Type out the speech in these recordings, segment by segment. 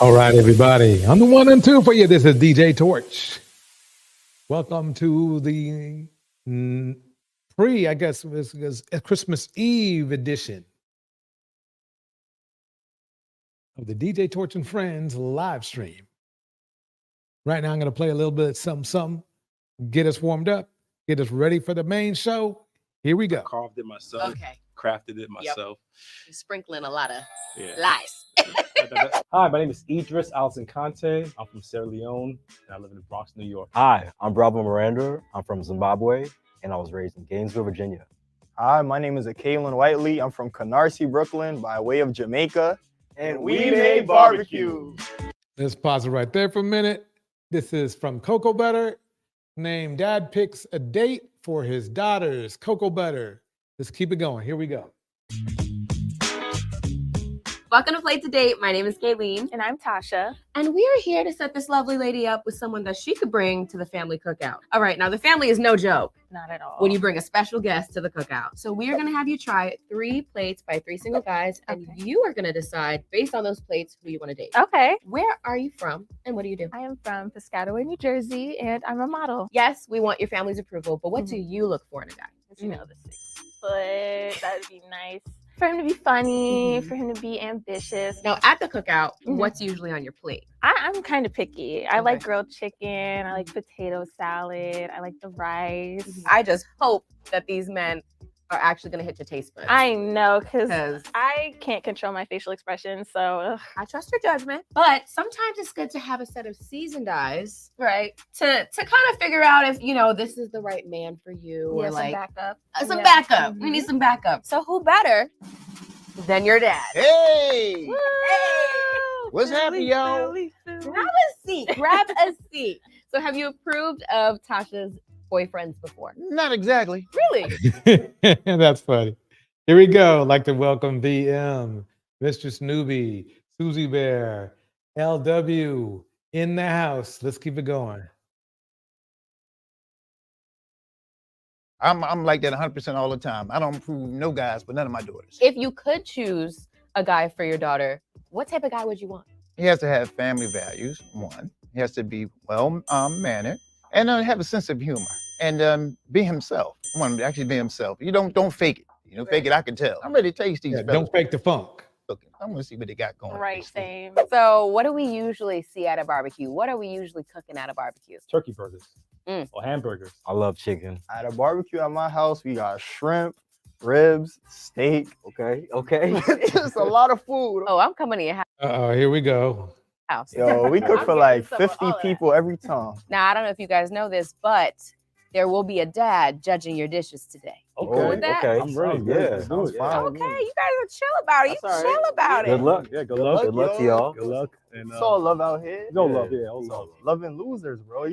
All right, everybody. On the one and two for you, this is DJ Torch. Welcome to the I guess, this is a Christmas Eve edition of the DJ Torch and Friends live stream. Right now, I'm going to play a little bit of something, get us warmed up, get us ready for the main show. Here we go. Carved it myself. Okay. Crafted it myself. You're sprinkling a lot of lies. Hi, my name is Idris Alison Conte. I'm from Sierra Leone, and I live in the Bronx, New York. Hi, I'm Bravo Miranda. I'm from Zimbabwe, and I was raised in Gainesville, Virginia. Hi, my name is Akaylin Whiteley. I'm from Canarsie, Brooklyn, by way of Jamaica, and we made barbecue. Let's pause it right there for a minute. This is from Cocoa Butter, named Dad Picks a Date for His Daughters. Cocoa Butter. Let's keep it going. Here we go. Welcome to Play to Date. My name is Kayleen. And I'm Tasha. And we are here to set this lovely lady up with someone that she could bring to the family cookout. All right, now the family is no joke. Not at all. When you bring a special guest to the cookout. So we are going to have you try 3 plates by 3 single guys. And you are going to decide, based on those plates, who you want to date. Okay. Where are you from and what do you do? I am from Piscataway, New Jersey, and I'm a model. Yes, we want your family's approval, but what do you look for in a guy? You know, the 6 foot, that would be nice. For him to be funny, for him to be ambitious. Now, at the cookout, what's usually on your plate? I'm kind of picky. I like grilled chicken. I like potato salad. I like the rice. I just hope that these men are actually going to hit your taste buds. I know, because I can't control my facial expressions, so I trust your judgment. But sometimes it's good to have a set of seasoned eyes, right? To kind of figure out if, you know, this is the right man for you. Yeah, or like backup. Some backup. We need some backup. So who better than your dad? Hey! Hey! What's happening, y'all? Grab a seat. Grab a seat. So have you approved of Tasha's boyfriends before? Not exactly. Really? That's funny. Here we go. I'd like to welcome VM, Mr. Snoopy, Susie Bear, LW in the house. Let's keep it going. I'm like that 100% all the time. I don't approve no guys, but none of my daughters. If you could choose a guy for your daughter, what type of guy would you want? He has to have family values, one. He has to be well mannered, and have a sense of humor, and be himself. I want him to actually be himself. You don't fake it. You know, fake it, I can tell. I'm ready to taste these fellas. Don't fake the funk. Look, I want to see what they got going. Right, same. So what do we usually see at a barbecue? What are we usually cooking at a barbecue? Turkey burgers or hamburgers. I love chicken. At a barbecue at my house, we got shrimp, ribs, steak. Okay. Just a lot of food. Oh, I'm coming to your Uh-oh, here we go. house. Yo, we cook I'm for getting like some of 50 all that. people every time. Now, I don't know if you guys know this, but there will be a dad judging your dishes today. Okay. with that? Okay. I'm ready. Yeah. Let's do it. Fine. Okay, you guys are chill about it. You That's all chill right. about Good it. luck. Yeah, good luck. luck. Good luck to y'all. Good luck. And It's all love out here. no love, yeah, all love. Loving losers, bro.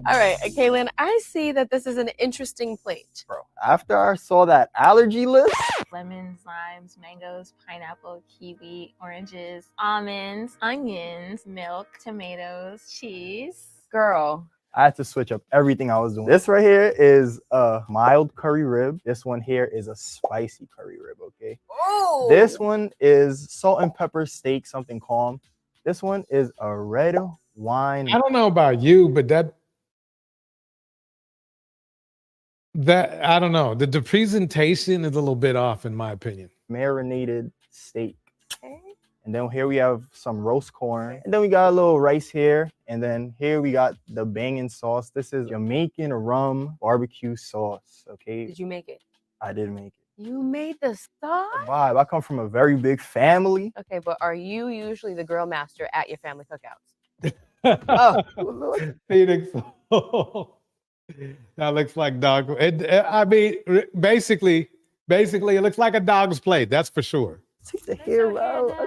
All right, Kaylin, I see that this is an interesting plate. Bro, after I saw that allergy list, Lemons, limes, mangoes, pineapple, kiwi, oranges, almonds, onions, milk, tomatoes, cheese. Girl, I had to switch up everything I was doing. This right here is a mild curry rib. This one here is a spicy curry rib, okay? oh, This one is salt and pepper steak, something calm. This one is a red wine. I don't know about you, but that I don't know. The presentation is a little bit off in my opinion. Marinated steak. Okay. And then here we have some roast corn. And then we got a little rice here. And then here we got the banging sauce. This is Jamaican rum barbecue sauce, okay? did you make it? I did make it. You made the sauce? Vibe. I come from a very big family. Okay, but are you usually the grill master at your family cookouts? Oh, Phoenix. That looks like dog. I mean, basically, it looks like a dog's plate. That's for sure. take the Let hair your hair out. down.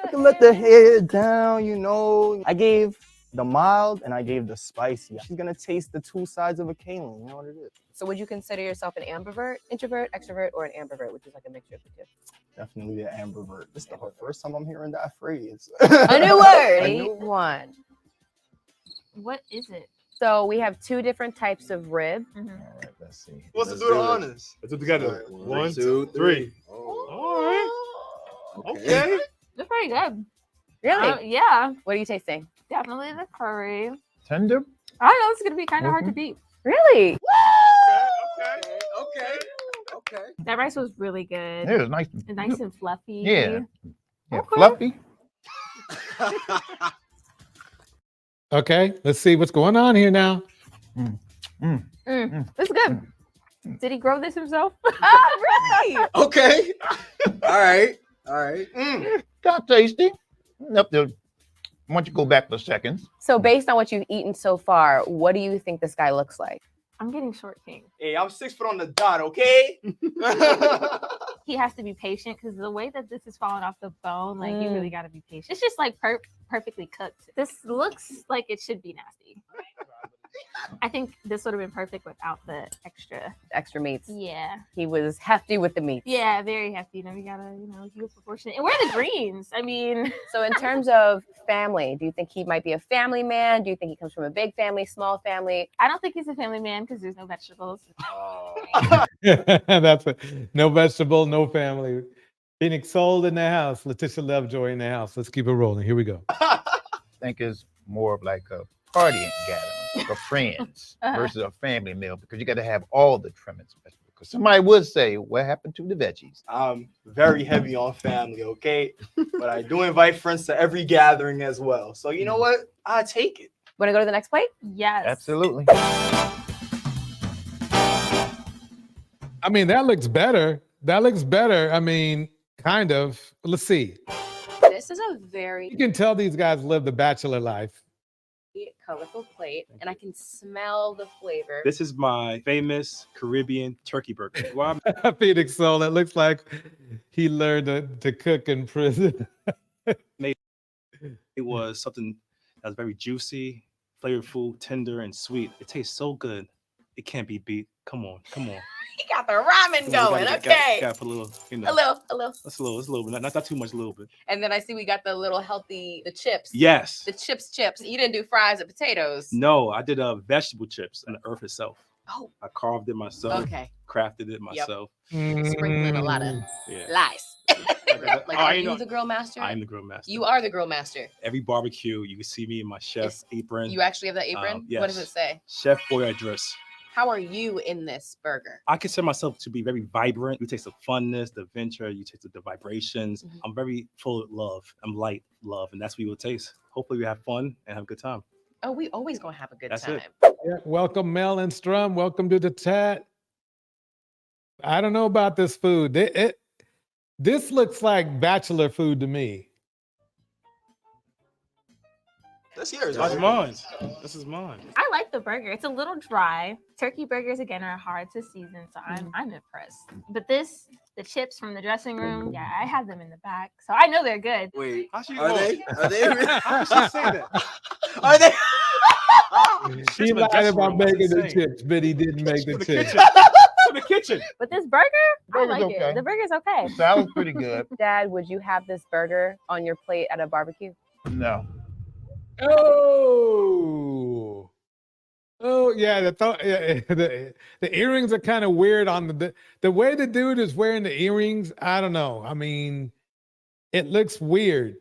I can let the hair down, you know. I gave the mild and I gave the spicy. She's gonna taste the 2 sides of a Kaylin. You know what it is? So would you consider yourself an ambivert, introvert, extrovert, or an ambivert, which is like a mixture of the two? Definitely the ambivert. This is the first time I'm hearing that phrase. A new word. A new- One. What is it? So we have 2 different types of rib. All right, Let's see. Who wants to Let's do the it. honors? Let's do it together. All right, One, 2, 3. 3. All right. Okay. Okay. They're pretty good. Really? Yeah, What are you tasting? definitely the curry. Tender. I know it's gonna be kind of hard to beat. Really? Okay. That rice was really good. Yeah, it was nice. And nice and fluffy. Yeah. Yeah, Okay. fluffy. Okay, let's see what's going on here now. It's good. Did he grow this himself? Really? Okay. All right. Got tasty. Up to once you go back for seconds. So based on what you've eaten so far, what do you think this guy looks like? I'm getting short king. Hey, I'm 6 foot on the dot, okay? He has to be patient because the way that this is falling off the bone, like you really got to be patient. It's just like perfectly cooked. This looks like it should be nasty. I think this would have been perfect without the extra. Extra meats. Yeah. He was hefty with the meats. Yeah, very hefty. You gotta, keep it proportionate. And where are the greens? I mean, So in terms of family, do you think he might be a family man? Do you think he comes from a big family, small family? I don't think he's a family man because there's no vegetables. That's it. No vegetable, no family. Phoenix Soul in the house. Letitia Lovejoy in the house. Let's keep it rolling. Here we go. I think it's more of like a partying gathering for friends versus a family meal because you got to have all the trim and special. Because somebody would say, "What happened to the veggies?" I'm very heavy on family, okay? But I do invite friends to every gathering as well. So you know what? I take it. Want to go to the next plate? Yes. Absolutely. I mean, that looks better. That looks better. I mean, kind of. Let's see. This is a very You can tell these guys live the bachelor life. colorful plate, and I can smell the flavor. This is my famous Caribbean turkey burger. Well, Phoenix Soul. It looks like he learned to cook in prison. it was something that was very juicy, flavorful, tender, and sweet. It tastes so good. It can't be beat. Come on. He got the ramen going. Okay. Got put a little, A little. That's a little bit. Not too much, a little bit. And then I see we got the little healthy, the chips. Yes. The chips. You didn't do fries or potatoes. No, I did vegetable chips in the earth itself. Oh. I carved it myself. Okay. Crafted it myself. Sprinkling a lot of Yeah. lies. Like, are you the grill master? I'm the grill master. You are the grill master. Every barbecue, you can see me in my chef apron. You actually have that apron? Yes. What does it say? Chef Voyageurs. How are you in this burger? I consider myself to be very vibrant. You taste the funness, the adventure, you taste the vibrations. Mhm. I'm very full of love. I'm light love, and that's what you will taste. Hopefully we have fun and have a good time. Oh, we always gonna have a good That's time. it. Yeah, welcome, Mel and Strum. Welcome to the chat. I don't know about this food. This looks like bachelor food to me. That's yours. That's right? mine. This is mine. I like the burger. It's a little dry. Turkey burgers again are hard to season, so I'm impressed. But the chips from the dressing room, yeah, I had them in the back, so I know they're good. Wait, How she are they? Are they? How did she say that? Are they? He from the lied dressing about room, that's making the insane. chips, but he didn't make the From the chips. kitchen. From the kitchen. But this burger, I Burger's like okay. it. The burger's okay. Salad's pretty good. Dad, would you have this burger on your plate at a barbecue? No. Oh, yeah. The earrings are kind of weird on the way the dude is wearing the earrings. I don't know. I mean, it looks weird.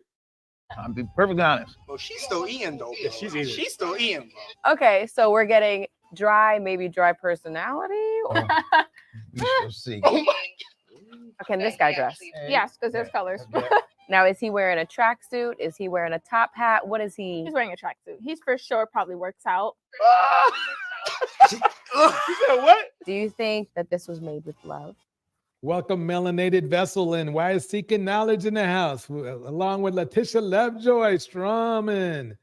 I'll be perfectly honest. Well, she's still eating though. Yeah, she's eating. She's still eating. Bro. Okay, so we're getting maybe dry personality. Or We shall see. can this guy dress? Yes, because there's colors. Now, is he wearing a tracksuit? Is he wearing a top hat? What is he? He's wearing a tracksuit. He's for sure probably works out. You said what? Do you think that this was made with love? Welcome, melanated vessel, and why is seeking knowledge in the house, along with Letitia Lovejoy, Strawman,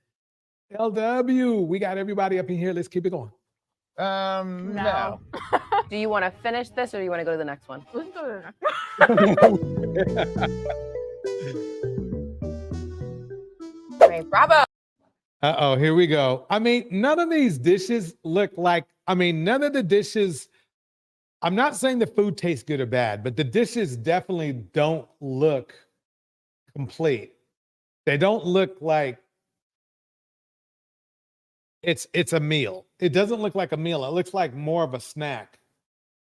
LW. We got everybody up in here. Let's keep it going. No. Do you want to finish this or do you want to go to the next one? Let's go to the Okay, bravo. Uh-oh, here we go. I mean, none of these dishes look like, none of the dishes, I'm not saying the food tastes good or bad, but the dishes definitely don't look complete. They don't look like it's a meal. It doesn't look like a meal. It looks like more of a snack.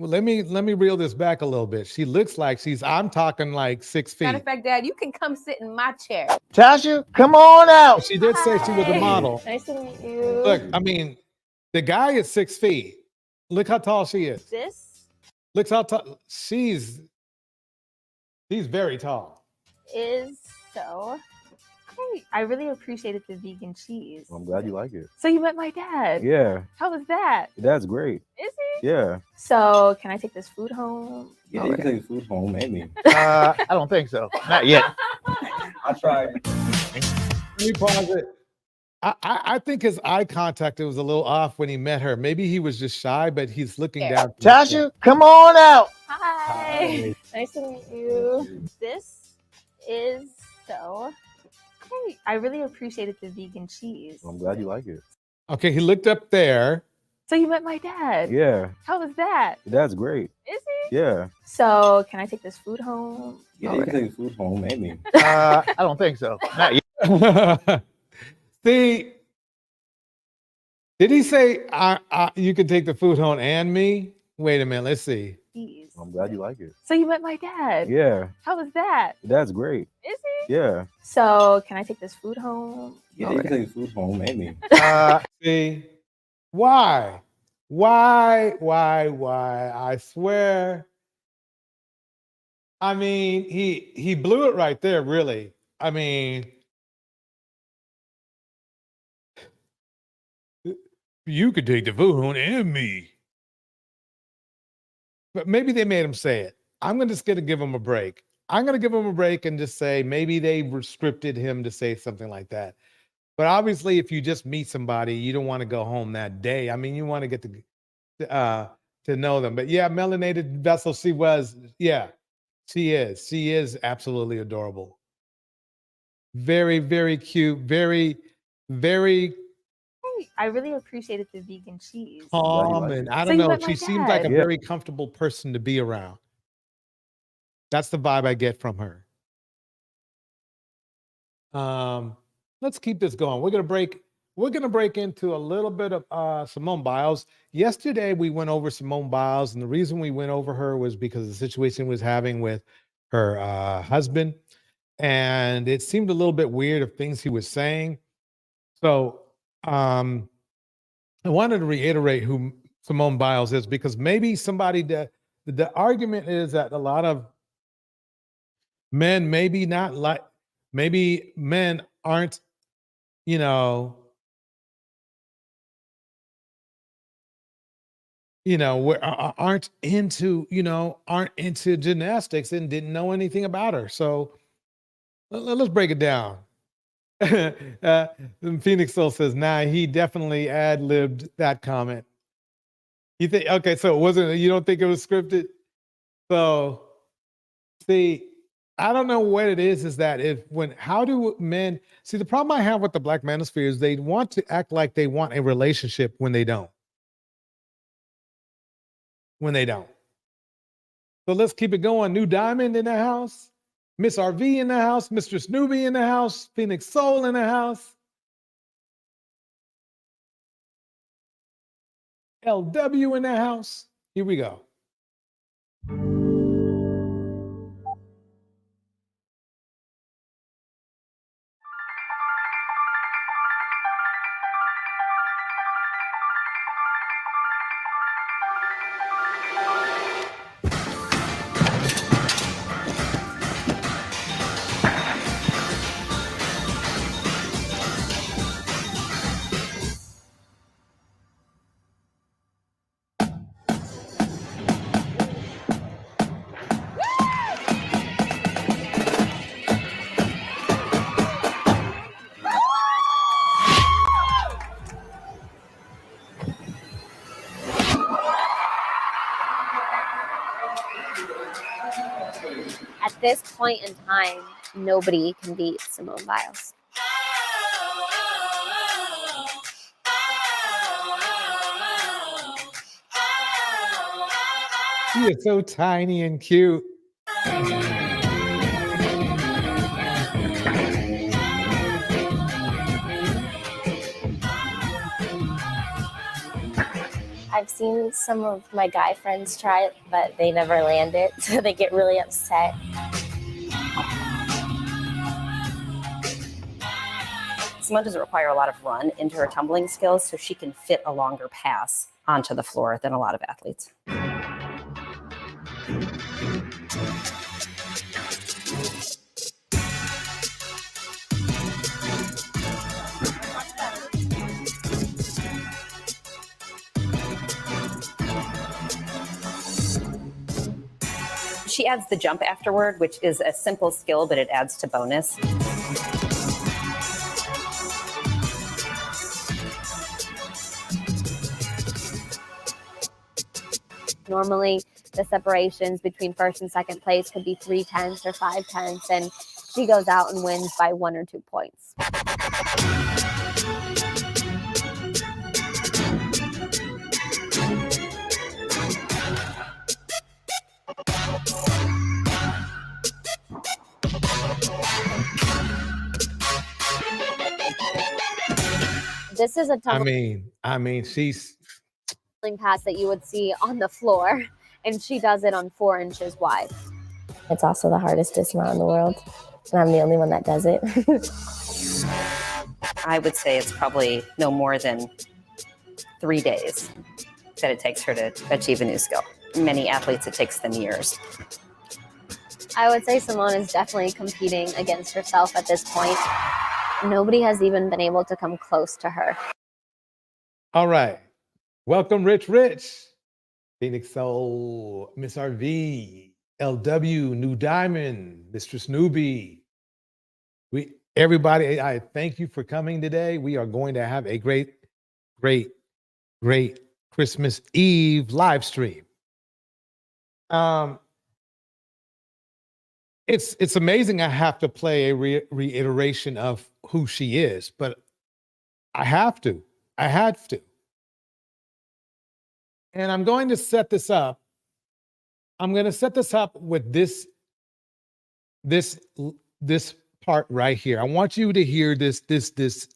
Well, let me reel this back a little bit. She looks like I'm talking like 6 Matter feet. of fact, Dad, you can come sit in my chair. Tasha, come on out. She did say she was a Hi. model. Nice to meet you. Look, I mean, the guy is 6 feet. Look how tall she is. This Look how tall she's very tall. is so great. I really appreciated the vegan cheese. I'm glad you like it. So you met my dad. Yeah, How was that? your dad's great. Is he? Yeah. So can I take this food home? Yeah, you can take food home, maybe. I don't think so. Not yet. I tried. Let me pause it. I think his eye contact was a little off when he met her. Maybe he was just shy, but he's looking down. Tasha, come on out. Hi. Nice to meet you. This is so great. I really appreciated the vegan cheese. I'm glad you like it. Okay, he looked up there. So you met my dad. Yeah, How was that? your dad's great. Is he? Yeah. So can I take this food home? Yeah, you can take food home, maybe. I don't think so. Not yet. See, did he say you can take the food home and me? Wait a minute, let's see. Cheese. I'm glad you like it. So you met my dad. Yeah, How was that? your dad's great. Is he? Yeah. So can I take this food home? Yeah, you can take food home, maybe. See, why? I swear. I mean, he blew it right there, really. I mean, you could take the food home and me. But maybe they made him say it. I'm just going to give him a break. I'm going to give him a break and just say maybe they scripted him to say something like that. But obviously, if you just meet somebody, you don't want to go home that day. I mean, you want to get to know them. But yeah, melanated vessel, she was. Yeah, she is. She is absolutely adorable. Very, very cute. Very, very I really appreciated the vegan cheese. calm, and I So don't you know. met my She seems like a dad. Yeah. very comfortable person to be around. That's the vibe I get from her. Let's keep this going. We're gonna break into a little bit of Simone Biles. Yesterday we went over Simone Biles, and the reason we went over her was because of the situation we was having with her husband, and it seemed a little bit weird of things he was saying. So I wanted to reiterate who Simone Biles is, because maybe somebody that the argument is that a lot of men maybe not like, maybe men aren't, you know, aren't into, aren't into gymnastics and didn't know anything about her. So let's break it down. Phoenix Soul says, nah, he definitely ad-libbed that comment. You think, okay, so it wasn't, you don't think it was scripted? So, see, I don't know what it is that how do men, see, the problem I have with the Black manosphere is they want to act like they want a relationship when they don't. So let's keep it going. New Diamond in the house, Miss RV in the house, Mr. Snoopy in the house, Phoenix Soul in the house, LW in the house. Here we go. At this point in time, nobody can beat Simone Biles. She is so tiny and cute. I've I've seen some of my guy friends try it, but they never land it, so they get really upset. Simone doesn't require a lot of run into her tumbling skills, so she can fit a longer pass onto the floor than a lot of athletes. She adds the jump afterward, which is a simple skill, but it adds to bonus. Normally, the separations between first and second place could be 3 tenths or 5 tenths, and she goes out and wins by 1 or 2 points. This is a tumbling she's pass that you would see on the floor, and she does it on 4 inches wide. It's also the hardest dismount in the world, and I'm the only one that does it. I would say it's probably no more than 3 days that it takes her to achieve a new skill. Many athletes, it takes them years. I would say Simone is definitely competing against herself at this point. Nobody has even been able to come close to her. all right. Welcome, Rich, Phoenix Soul, Miss RV, LW, New Diamond, Mistress Newbie. Everybody, I thank you for coming today. We are going to have a great Christmas Eve live stream. It's amazing I have to play a reiteration of who she is, but I had to. And I'm going to set this up. I'm going to set this up with this part right here. I want you to hear this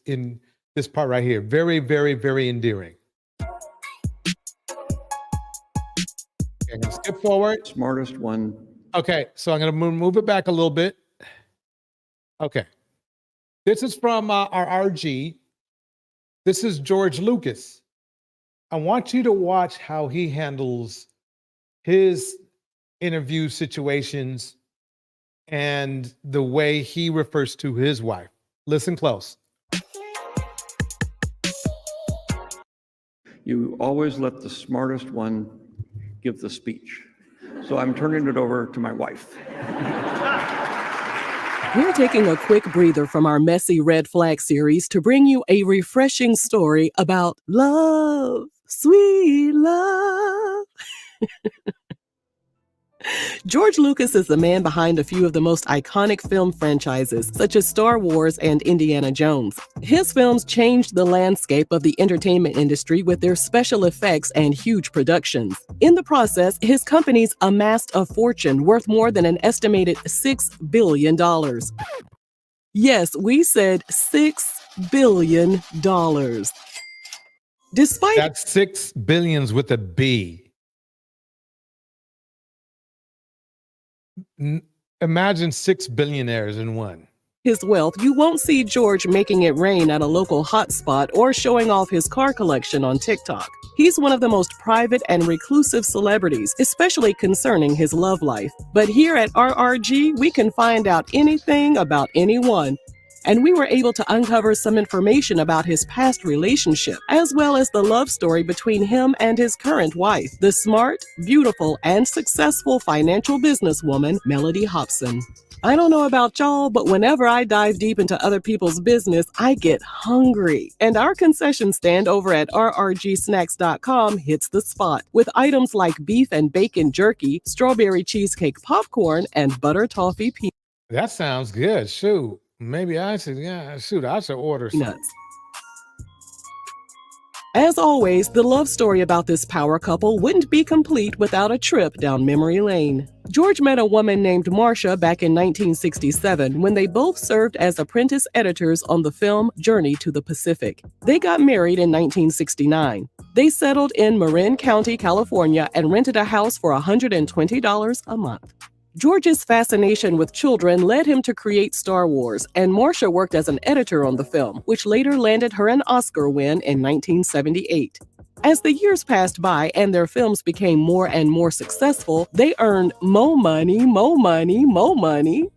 in this part right here. Very, very, very endearing. Okay, I'm going to skip forward. Smartest one. Okay, so I'm going to move it back a little bit. Okay. This is from our RG. This is George Lucas. I want you to watch how he handles his interview situations and the way he refers to his wife. Listen close. You always let the smartest one give the speech. So I'm turning it over to my wife. We're taking a quick breather from our messy red flag series to bring you a refreshing story about love, sweet love. George Lucas is the man behind a few of the most iconic film franchises, such as Star Wars and Indiana Jones. His films changed the landscape of the entertainment industry with their special effects and huge productions. In the process, his companies amassed a fortune worth more than an estimated $6 billion. Yes, we said $6 billion. Despite That's 6 billions with a B. Imagine 6 billionaires in one. his wealth, you won't see George making it rain at a local hotspot or showing off his car collection on TikTok. He's one of the most private and reclusive celebrities, especially concerning his love life. But here at RRG, we can find out anything about anyone. And we were able to uncover some information about his past relationship, as well as the love story between him and his current wife, the smart, beautiful, and successful financial businesswoman, Melody Hobson. I don't know about y'all, but whenever I dive deep into other people's business, I get hungry. And our concession stand over at rrgsnacks.com hits the spot with items like beef and bacon jerky, strawberry cheesecake popcorn, and butter toffee peanuts. That sounds good. Shoot. Maybe I should, I should order some. Nuts. As always, the love story about this power couple wouldn't be complete without a trip down memory lane. George met a woman named Marcia back in 1967 when they both served as apprentice editors on the film Journey to the Pacific. They got married in 1969. They settled in Marin County, California, and rented a house for $120 a month. George's fascination with children led him to create Star Wars, and Marcia worked as an editor on the film, which later landed her an Oscar win in 1978. As the years passed by and their films became more and more successful, they earned more money, more money, more money.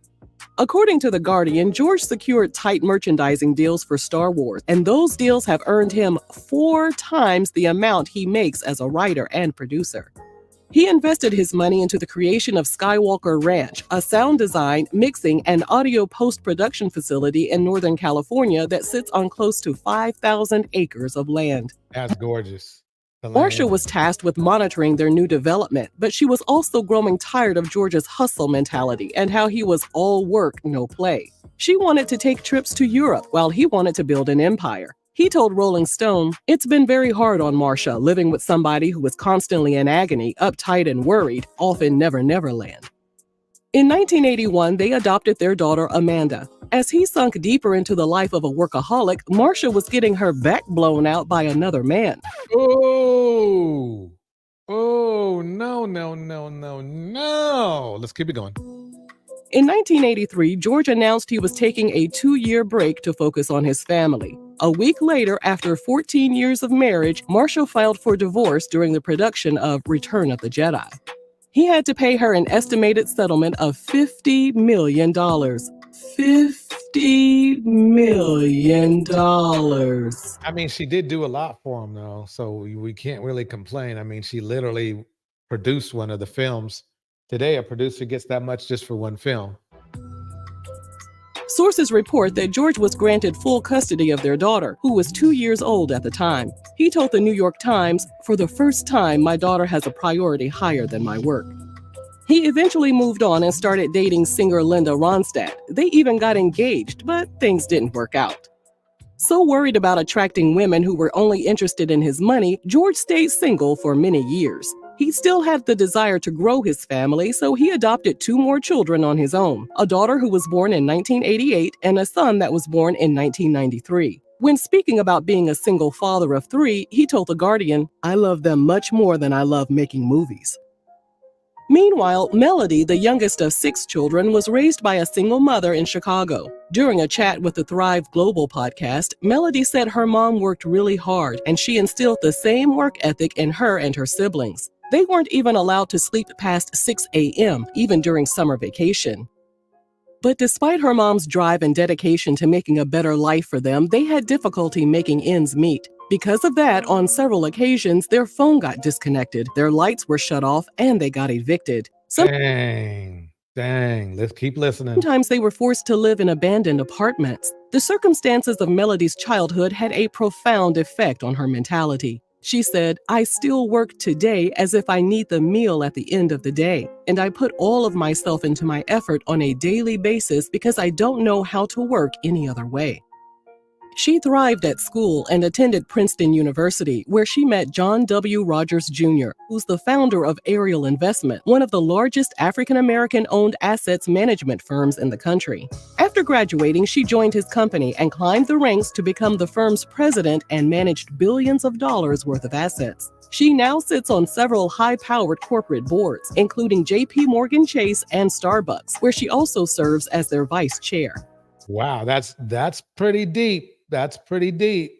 According to The Guardian, George secured tight merchandising deals for Star Wars, and those deals have earned him 4 times the amount he makes as a writer and producer. He invested his money into the creation of Skywalker Ranch, a sound design, mixing, and audio post-production facility in Northern California that sits on close to 5,000 acres of land. That's gorgeous. Marcia was tasked with monitoring their new development, but she was also growing tired of George's hustle mentality and how he was all work, no play. She wanted to take trips to Europe while he wanted to build an empire. He told Rolling Stone, "It's been very hard on Marcia living with somebody who was constantly in agony, uptight and worried, off in Never Never Land." In 1981, they adopted their daughter Amanda. As he sunk deeper into the life of a workaholic, Marcia was getting her back blown out by another man. Oh, no. Let's keep it going. In 1983, George announced he was taking a 2-year break to focus on his family. A week later, after 14 years of marriage, Marcia filed for divorce during the production of Return of the Jedi. He had to pay her an estimated settlement of $50 million. $50 million. I mean, she did do a lot for him, though, so we can't really complain. I mean, she literally produced one of the films. Today, a producer gets that much just for one film. Sources report that George was granted full custody of their daughter, who was 2 years old at the time. He told the New York Times, "For the first time, my daughter has a priority higher than my work." He eventually moved on and started dating singer Linda Ronstadt. They even got engaged, but things didn't work out. So worried about attracting women who were only interested in his money, George stayed single for many years. He still had the desire to grow his family, so he adopted 2 more children on his own, a daughter who was born in 1988 and a son that was born in 1993. When speaking about being a single father of 3, he told The Guardian, "I love them much more than I love making movies." Meanwhile, Melody, the youngest of 6 children, was raised by a single mother in Chicago. During a chat with the Thrive Global podcast, Melody said her mom worked really hard and she instilled the same work ethic in her and her siblings. They weren't even allowed to sleep past 6 a.m., even during summer vacation. But despite her mom's drive and dedication to making a better life for them, they had difficulty making ends meet. Because of that, on several occasions, their phone got disconnected, their lights were shut off, and they got evicted. Dang. Let's keep listening. Sometimes they were forced to live in abandoned apartments. The circumstances of Melody's childhood had a profound effect on her mentality. She said, "I still work today as if I need the meal at the end of the day, and I put all of myself into my effort on a daily basis because I don't know how to work any other way." She thrived at school and attended Princeton University, where she met John W. Rogers Jr., who's the founder of Ariel Investment, one of the largest African-American-owned assets management firms in the country. After graduating, she joined his company and climbed the ranks to become the firm's president and managed billions of dollars worth of assets. She now sits on several high-powered corporate boards, including J.P. Morgan Chase and Starbucks, where she also serves as their vice chair. Wow, that's pretty deep. That's pretty deep.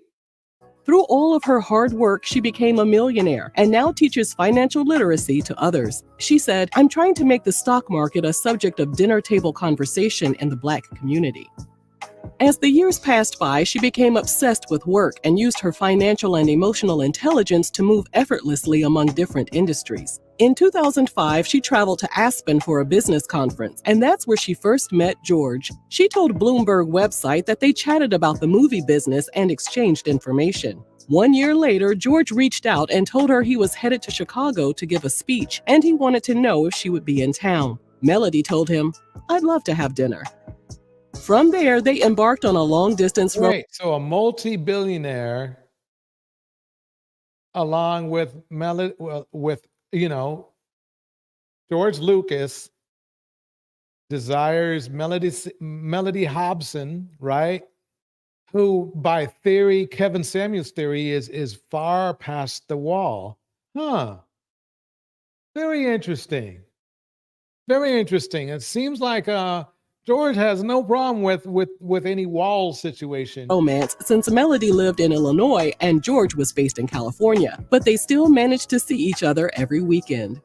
Through all of her hard work, she became a millionaire and now teaches financial literacy to others. She said, "I'm trying to make the stock market a subject of dinner table conversation in the Black community." As the years passed by, she became obsessed with work and used her financial and emotional intelligence to move effortlessly among different industries. In 2005, she traveled to Aspen for a business conference, and that's where she first met George. She told Bloomberg website that they chatted about the movie business and exchanged information. 1 year later, George reached out and told her he was headed to Chicago to give a speech, and he wanted to know if she would be in town. Melody told him, "I'd love to have dinner." From there, they embarked on a long-distance Wait, so a multi-billionaire, along with George Lucas, desires Melody Hobson, right? who by theory, Kevin Samuels' theory is far past the wall. Huh. Very interesting. Very interesting. It seems like George has no problem with any wall situation. Romance since Melody lived in Illinois and George was based in California, but they still managed to see each other every weekend.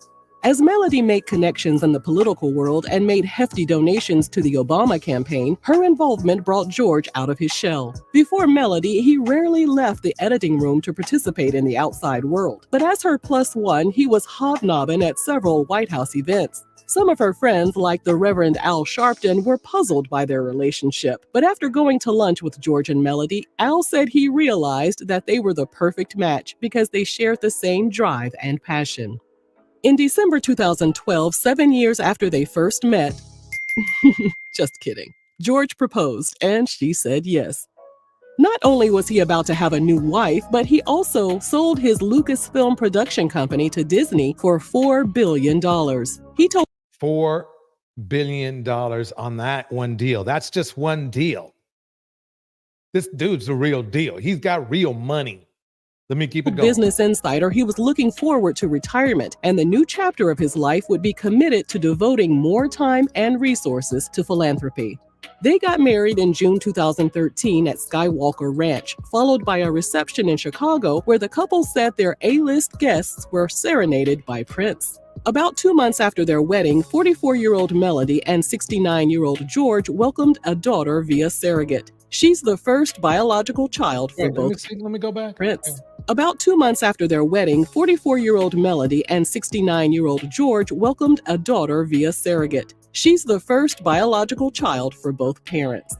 As Melody made connections in the political world and made hefty donations to the Obama campaign, her involvement brought George out of his shell. Before Melody, he rarely left the editing room to participate in the outside world. But as her plus one, he was hobnobbing at several White House events. Some of her friends, like the Reverend Al Sharpton, were puzzled by their relationship. But after going to lunch with George and Melody, Al said he realized that they were the perfect match because they shared the same drive and passion. In December 2012, 7 years after they first met, just kidding, George proposed and she said yes. Not only was he about to have a new wife, but he also sold his Lucasfilm production company to Disney for $4 billion. He told $4 billion on that one deal. That's just one deal. This dude's a real deal. He's got real money. Let me keep it going. Business Insider he was looking forward to retirement, and the new chapter of his life would be committed to devoting more time and resources to philanthropy. They got married in June 2013 at Skywalker Ranch, followed by a reception in Chicago where the couple said their A-list guests were serenaded by Prince. About 2 months after their wedding, 44-year-old Melody and 69-year-old George welcomed a daughter via surrogate. She's the first biological child for both. Let me go back. Prince. About 2 months after their wedding, 44-year-old Melody and 69-year-old George welcomed a daughter via surrogate. She's the first biological child for both parents.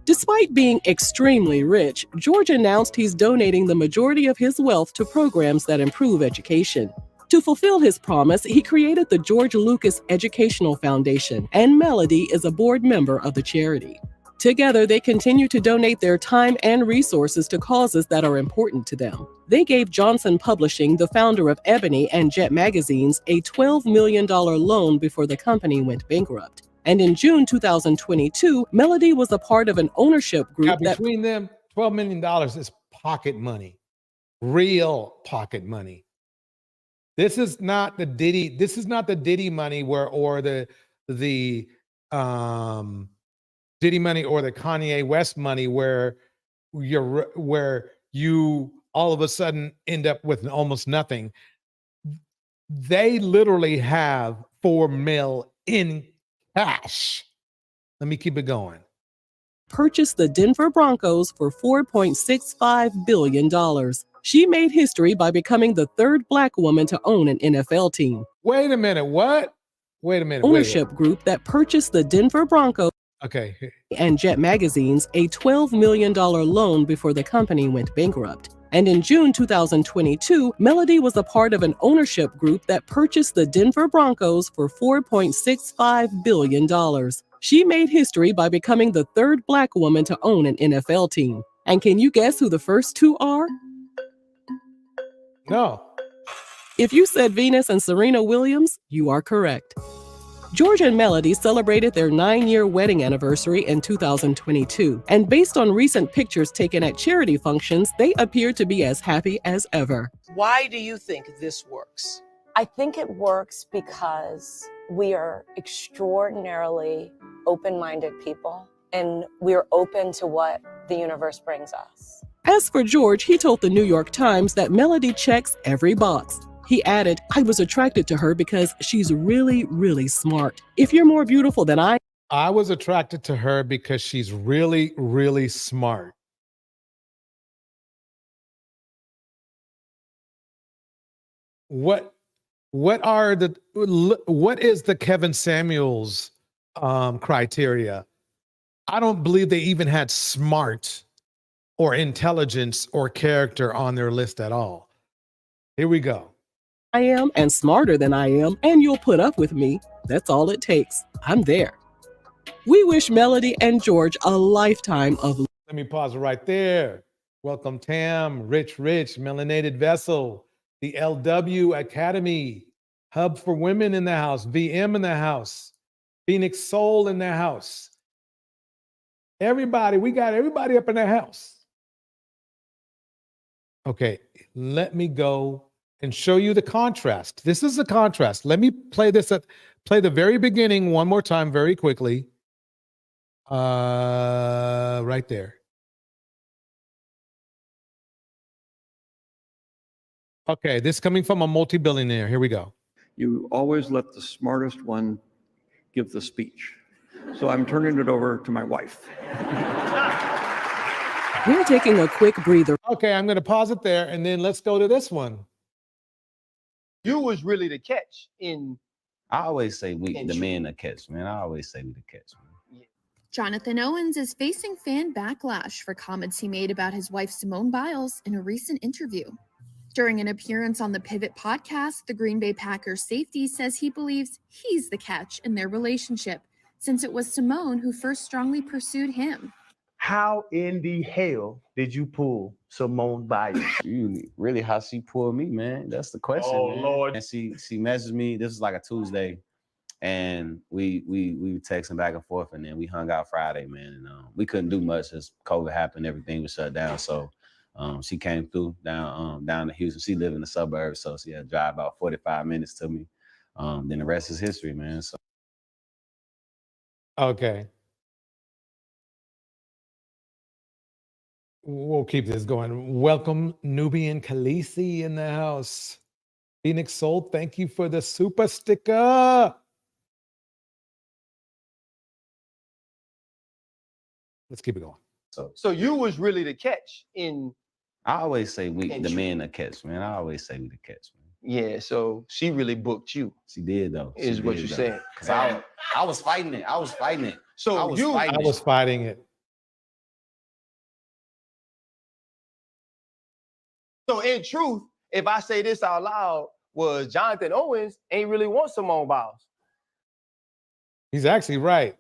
Despite being extremely rich, George announced he's donating the majority of his wealth to programs that improve education. To fulfill his promise, he created the George Lucas Educational Foundation, and Melody is a board member of the charity. Together, they continue to donate their time and resources to causes that are important to them. They gave Johnson Publishing, the founder of Ebony and Jet magazines, a $12 million loan before the company went bankrupt. And in June 2022, Melody was a part of an ownership group Now, between them, $12 million is pocket money, real pocket money. This is not the Diddy. This is not the Diddy money or the Diddy money or the Kanye West money where you all of a sudden end up with almost nothing. They literally have $4 million in cash. Let me keep it going. Purchased the Denver Broncos for $4.65 billion. She made history by becoming the third Black woman to own an NFL team. Wait a minute, what? Wait a minute. Ownership group that purchased the Denver Broncos and Jet magazines, a $12 million loan before the company went bankrupt. And in June 2022, Melody was a part of an ownership group that purchased the Denver Broncos for $4.65 billion. She made history by becoming the third Black woman to own an NFL team. And can you guess who the first two are? No. If you said Venus and Serena Williams, you are correct. George and Melody celebrated their 9-year wedding anniversary in 2022, and based on recent pictures taken at charity functions, they appear to be as happy as ever. Why do you think this works? I think it works because we are extraordinarily open-minded people, and we're open to what the universe brings us. As for George, he told the New York Times that Melody checks every box. He added, "I was attracted to her because she's really, really smart. If you're more beautiful than I was attracted to her because she's really, really smart." What is the Kevin Samuels criteria? I don't believe they even had smart or intelligence or character on their list at all. Here we go. I am and smarter than I am, and you'll put up with me. That's all it takes. I'm there. We wish Melody and George a lifetime of. Let me pause right there. Welcome Tam, Rich, Melanated Vessel, the LW Academy, Hub for Women in the house, VM in the house, Phoenix Soul in the house. Everybody, we got everybody up in the house. Okay, let me go and show you the contrast. This is the contrast. Let me play play the very beginning one more time very quickly. Right there. Okay, this coming from a multi-billionaire. Here we go. You always let the smartest one give the speech. So I'm turning it over to my wife. We're taking a quick breather. Okay, I'm going to pause it there, and then let's go to this one. You was really the catch in. I always say we, And the you- men, the catch, man. I always say we the catch, man. Jonathan Owens is facing fan backlash for comments he made about his wife Simone Biles in a recent interview. During an appearance on the Pivot podcast, the Green Bay Packers safety says he believes he's the catch in their relationship, since it was Simone who first strongly pursued him. How in the hell did you pull Simone Biles? Really, how she pulled me, man? That's the question. Oh, man. Lord. And she messaged me. This was like a Tuesday, and we were texting back and forth, and then we hung out Friday, man. And we couldn't do much as COVID happened. Everything was shut down, so she came through down to Houston. She lived in the suburbs, so she had to drive about 45 minutes to me. Then the rest is history, man. So. Okay. We'll keep this going. Welcome, Nubian Khaleesi in the house. Phoenix Soul, thank you for the super sticker. Let's keep it going. So you was really the catch in. I always say we, And the you- men, the catch, man. I always say we the catch, man. Yeah, so she really booked you. She did though. Is what you said. Cause I was fighting it. I was fighting it. So I was you- fighting I was fighting it. So in truth, if I say this out loud, was Jonathan Owens ain't really want Simone Biles. He's actually right.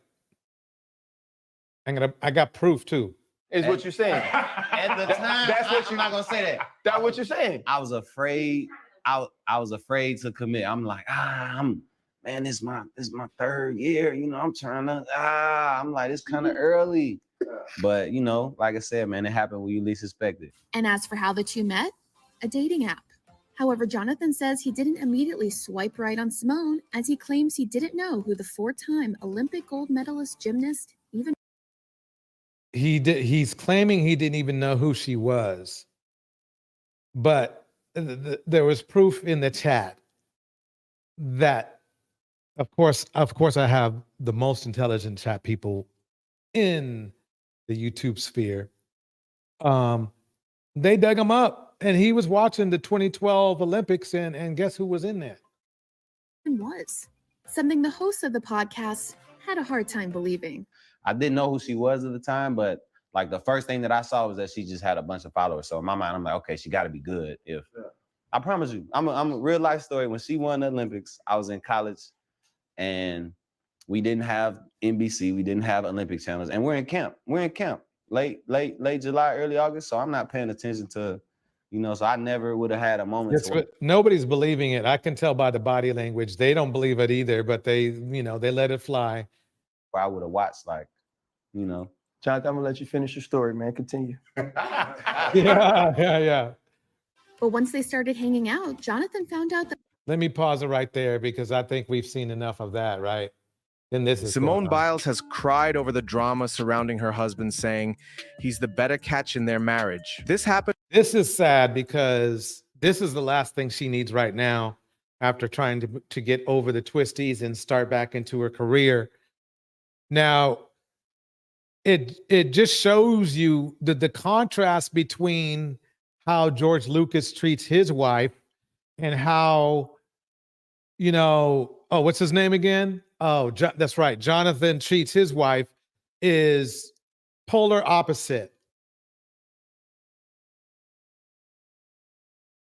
I got proof too. Is what you're saying. At the time, That's what I'm not gonna say that. That's what you're saying. I was afraid. I was afraid to commit. I'm like, man, this is my third year. You know, I'm trying to. I'm like, it's kind of early. But you know, like I said, man, it happened when you least expect it. And as for how the two met, a dating app. However, Jonathan says he didn't immediately swipe right on Simone, as he claims he didn't know who the four-time Olympic gold medalist gymnast even. He's claiming he didn't even know who she was. But there was proof in the chat that, of course, I have the most intelligent chat people in the YouTube sphere. They dug him up, and he was watching the 2012 Olympics, and guess who was in there? Was something the host of the podcast had a hard time believing. I didn't know who she was at the time, but like the first thing that I saw was that she just had a bunch of followers. So in my mind, I'm like, okay, she got to be good. I promise you, I'm a real life story. When she won the Olympics, I was in college, and we didn't have NBC, we didn't have Olympic channels, and we're in camp. We're in camp, late July, early August. So I'm not paying attention to, you know. So I never would have had a moment. Nobody's believing it. I can tell by the body language. They don't believe it either, but they let it fly. Where I would have watched, like, you know. Jonathan, I'm gonna let you finish your story, man. Continue. Yeah. But once they started hanging out, Jonathan found out that. Let me pause it right there because I think we've seen enough of that, right? Then this is Simone Biles has cried over the drama surrounding her husband, saying he's the better catch in their marriage. This happened. This is sad because this is the last thing she needs right now after trying to get over the twisties and start back into her career. Now, it just shows you the contrast between how George Lucas treats his wife and how, what's his name again? Oh, that's right. Jonathan treats his wife is polar opposite.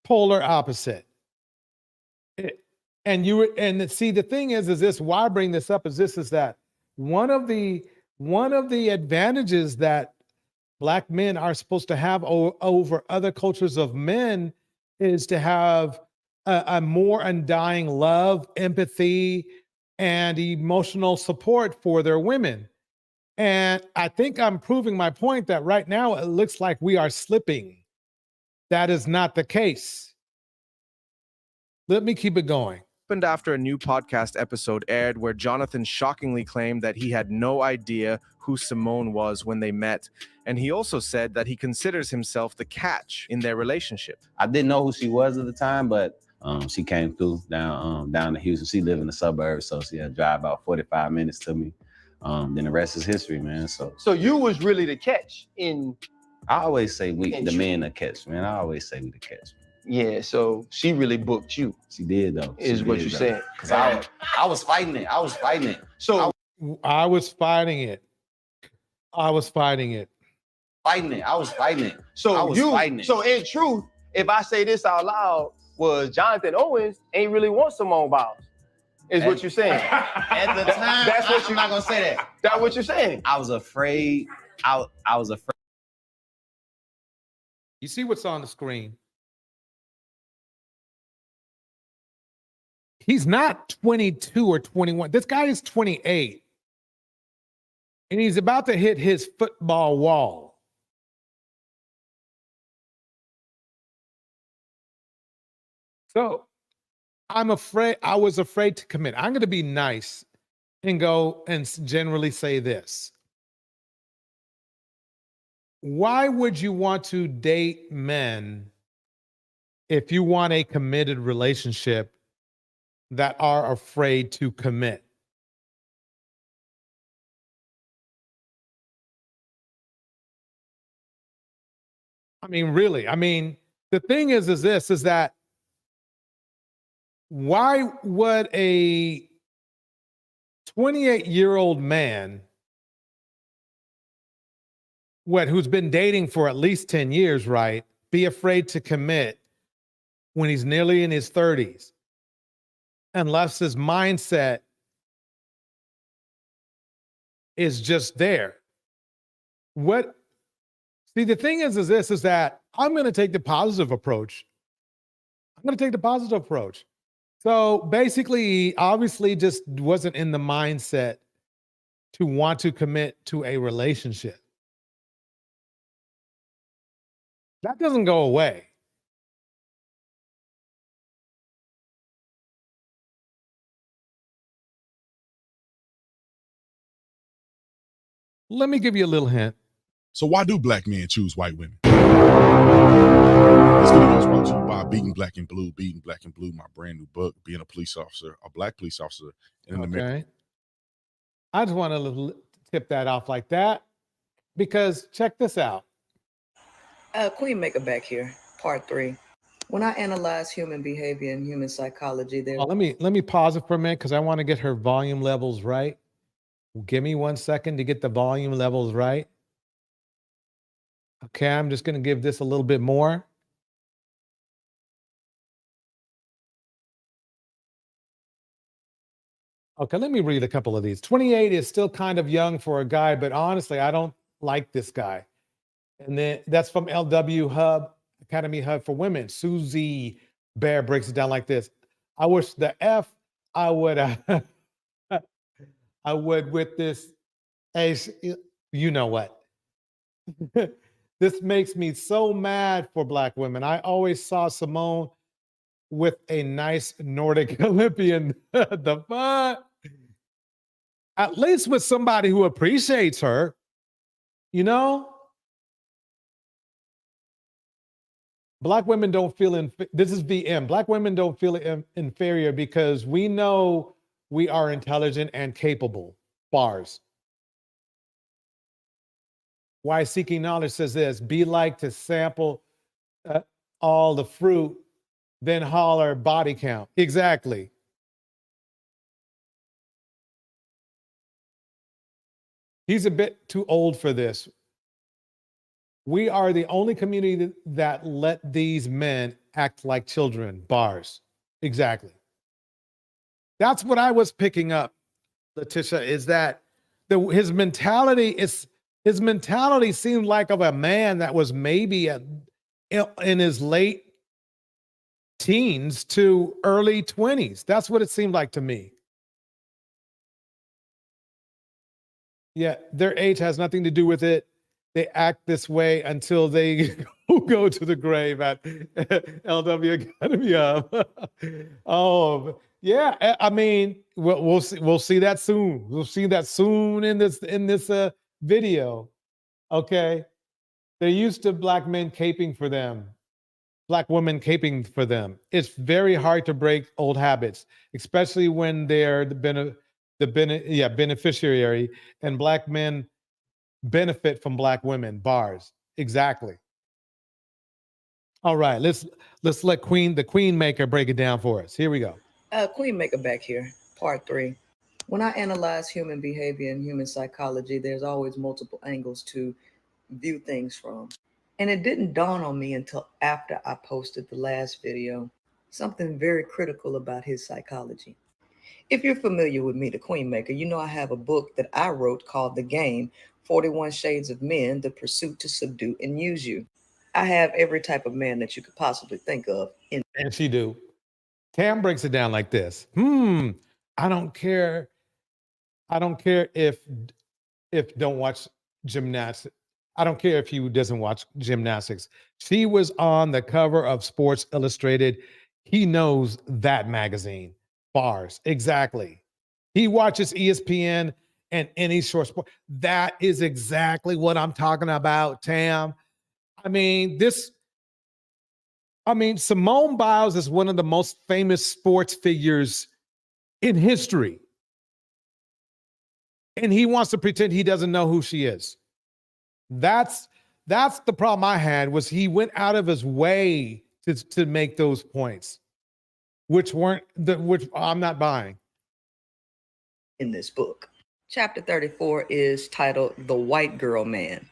Polar opposite. And see, the thing is this, why I bring this up is that one of the advantages that Black men are supposed to have over other cultures of men is to have a more undying love, empathy, and emotional support for their women. And I think I'm proving my point that right now it looks like we are slipping. That is not the case. Let me keep it going. Happened after a new podcast episode aired where Jonathan shockingly claimed that he had no idea who Simone was when they met. And he also said that he considers himself the catch in their relationship. I didn't know who she was at the time, but she came through down to Houston. She lived in the suburbs, so she had to drive about 45 minutes to me. Then the rest is history, man. So you was really the catch in. I always say we, In the truth. men, the catch, man. I always say we the catch. Yeah, so she really booked you. She did though. Is She what did, you though. saying. Cause I was fighting it. I was fighting it. So I was fighting it. I was fighting it. Fighting it. I was fighting it. So I was fighting it. So in truth, if I say this out loud, was Jonathan Owens ain't really want Simone Biles. Is what you're saying. At the time, That's what I'm not gonna say that. That's what you're saying. I was afraid. I was afraid. You see what's on the screen? He's not 22 or 21. This guy is 28. And he's about to hit his football wall. So I was afraid to commit. I'm going to be nice and go and generally say this. Why would you want to date men if you want a committed relationship that are afraid to commit? I mean, really, the thing is that why would a 28-year-old man who's been dating for at least 10 years, right, be afraid to commit when he's nearly in his 30s? Unless his mindset is just there. See, the thing is that I'm going to take the positive approach. So basically, he obviously just wasn't in the mindset to want to commit to a relationship. That doesn't go away. Let me give you a little hint. So why do black men choose white women? This video is brought to you by Beating Black and Blue, my brand new book, being a police officer, a black police officer in America. Okay. I just want to tip that off like that because check this out. Queen Maker back here, part 3. When I analyze human behavior and human psychology, there. Oh, let me pause it for a minute because I want to get her volume levels right. Give me 1 second to get the volume levels right. Okay, I'm just going to give this a little bit more. Okay, let me read a couple of these. 28 is still kind of young for a guy, but honestly, I don't like this guy. And then that's from LW Hub, Academy Hub for Women. Susie Bear breaks it down like this. I wish the F I would I would with this, as you know what. This makes me so mad for black women. I always saw Simone with a nice Nordic Olympian. The fuck? At least with somebody who appreciates her, you know? Black women don't feel, this is VM, black women don't feel inferior because we know we are intelligent and capable. Bars. Why Seeking Knowledge says this, be like to sample all the fruit, then holler body count. Exactly. He's a bit too old for this. We are the only community that let these men act like children. Bars. Exactly. That's what I was picking up, Letitia, is that his mentality seemed like of a man that was maybe in his late teens to early 20s. That's what it seemed like to me. Yeah, their age has nothing to do with it. They act this way until they go to the grave at LW Academy of. Oh, yeah. I mean, we'll see. We'll see that soon. We'll see that soon in this video. Okay, they're used to black men caping for them, black women caping for them. It's very hard to break old habits, especially when they're the beneficiary, and black men benefit from black women. Bars. Exactly. All right, let's let the Queen Maker break it down for us. Here we go. Queen Maker back here, part 3. When I analyze human behavior and human psychology, there's always multiple angles to view things from. And it didn't dawn on me until after I posted the last video, something very critical about his psychology. If you're familiar with me, the Queen Maker, you know I have a book that I wrote called The Game, 41 Shades of Men, The Pursuit to Subdue and Use You. I have every type of man that you could possibly think of in. And she do. Tam breaks it down like this. I don't care. I don't care if don't watch gymnastics. I don't care if he doesn't watch gymnastics. She was on the cover of Sports Illustrated. He knows that magazine. Bars. Exactly. He watches ESPN and any short sport. That is exactly what I'm talking about, Tam. I mean, Simone Biles is one of the most famous sports figures in history. And he wants to pretend he doesn't know who she is. That's the problem I had, was he went out of his way to make those points, which I'm not buying. In this book. Chapter 34 is titled The White Girl Man.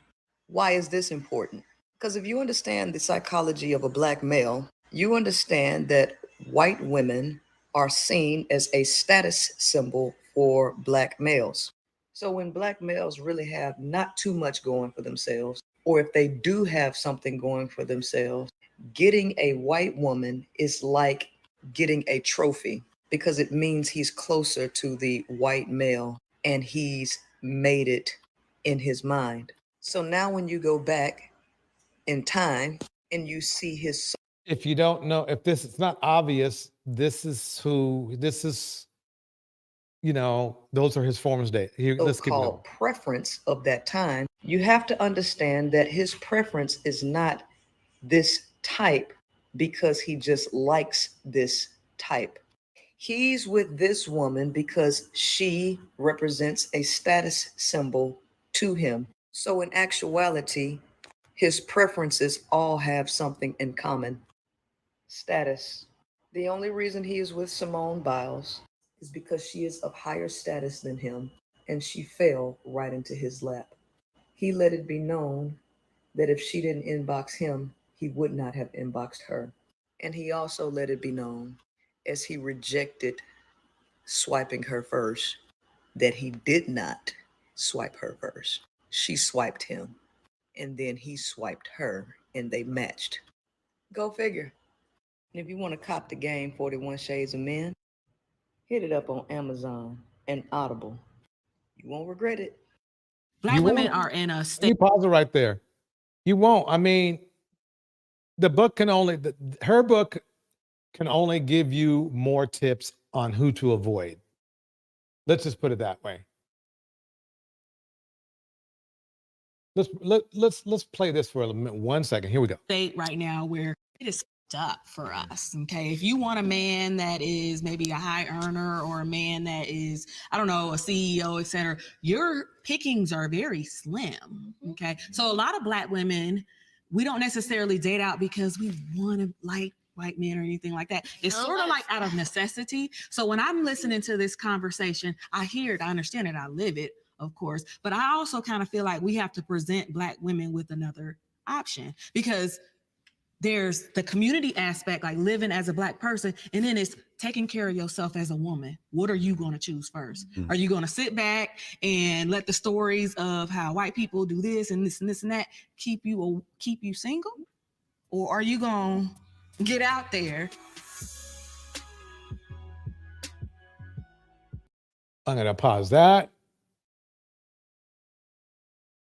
Why is this important? Because if you understand the psychology of a black male, you understand that white women are seen as a status symbol for black males. So when black males really have not too much going for themselves, or if they do have something going for themselves, getting a white woman is like getting a trophy, because it means he's closer to the white male and he's made it in his mind. So now when you go back in time and you see his. If you don't know, if this is not obvious, this is, those are his forms day. Let's keep going. So-called preference of that time, you have to understand that his preference is not this type because he just likes this type. He's with this woman because she represents a status symbol to him. So in actuality, his preferences all have something in common. Status. The only reason he is with Simone Biles is because she is of higher status than him, and she fell right into his lap. He let it be known that if she didn't inbox him, he would not have inboxed her. And he also let it be known, as he rejected swiping her first, that he did not swipe her first. She swiped him, and then he swiped her, and they matched. Go figure. And if you want to cop the game 41 Shades of Men, hit it up on Amazon and Audible. You won't regret it. Black women are in a Let me state. pause it right there. You won't. I mean, her book can only give you more tips on who to avoid. Let's just put it that way. Let's play this for a minute. 1 second. Here we go. State right now where it is up for us. Okay. If you want a man that is maybe a high earner, or a man that is, I don't know, a CEO, et cetera, your pickings are very slim. Okay. So a lot of black women, we don't necessarily date out because we want to like white men or anything like that. It's sort of like out of necessity. So when I'm listening to this conversation, I hear it, I understand it, I live it, of course, but I also kind of feel like we have to present black women with another option, because there's the community aspect, like living as a black person, and then it's taking care of yourself as a woman. What are you going to choose first? Are you going to sit back and let the stories of how white people do this and this and this and that keep you single? Or are you going to get out there? I'm going to pause that.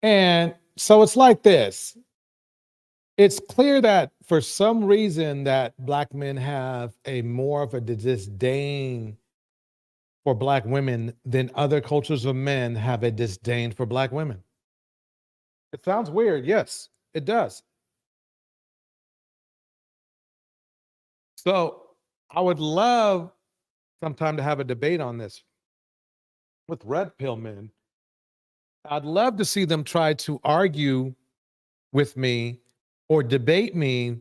And so it's like this. It's clear that for some reason that black men have a more of a disdain for black women than other cultures of men have a disdain for black women. It sounds weird. Yes, it does. So I would love sometime to have a debate on this with red pill men. I'd love to see them try to argue with me or debate me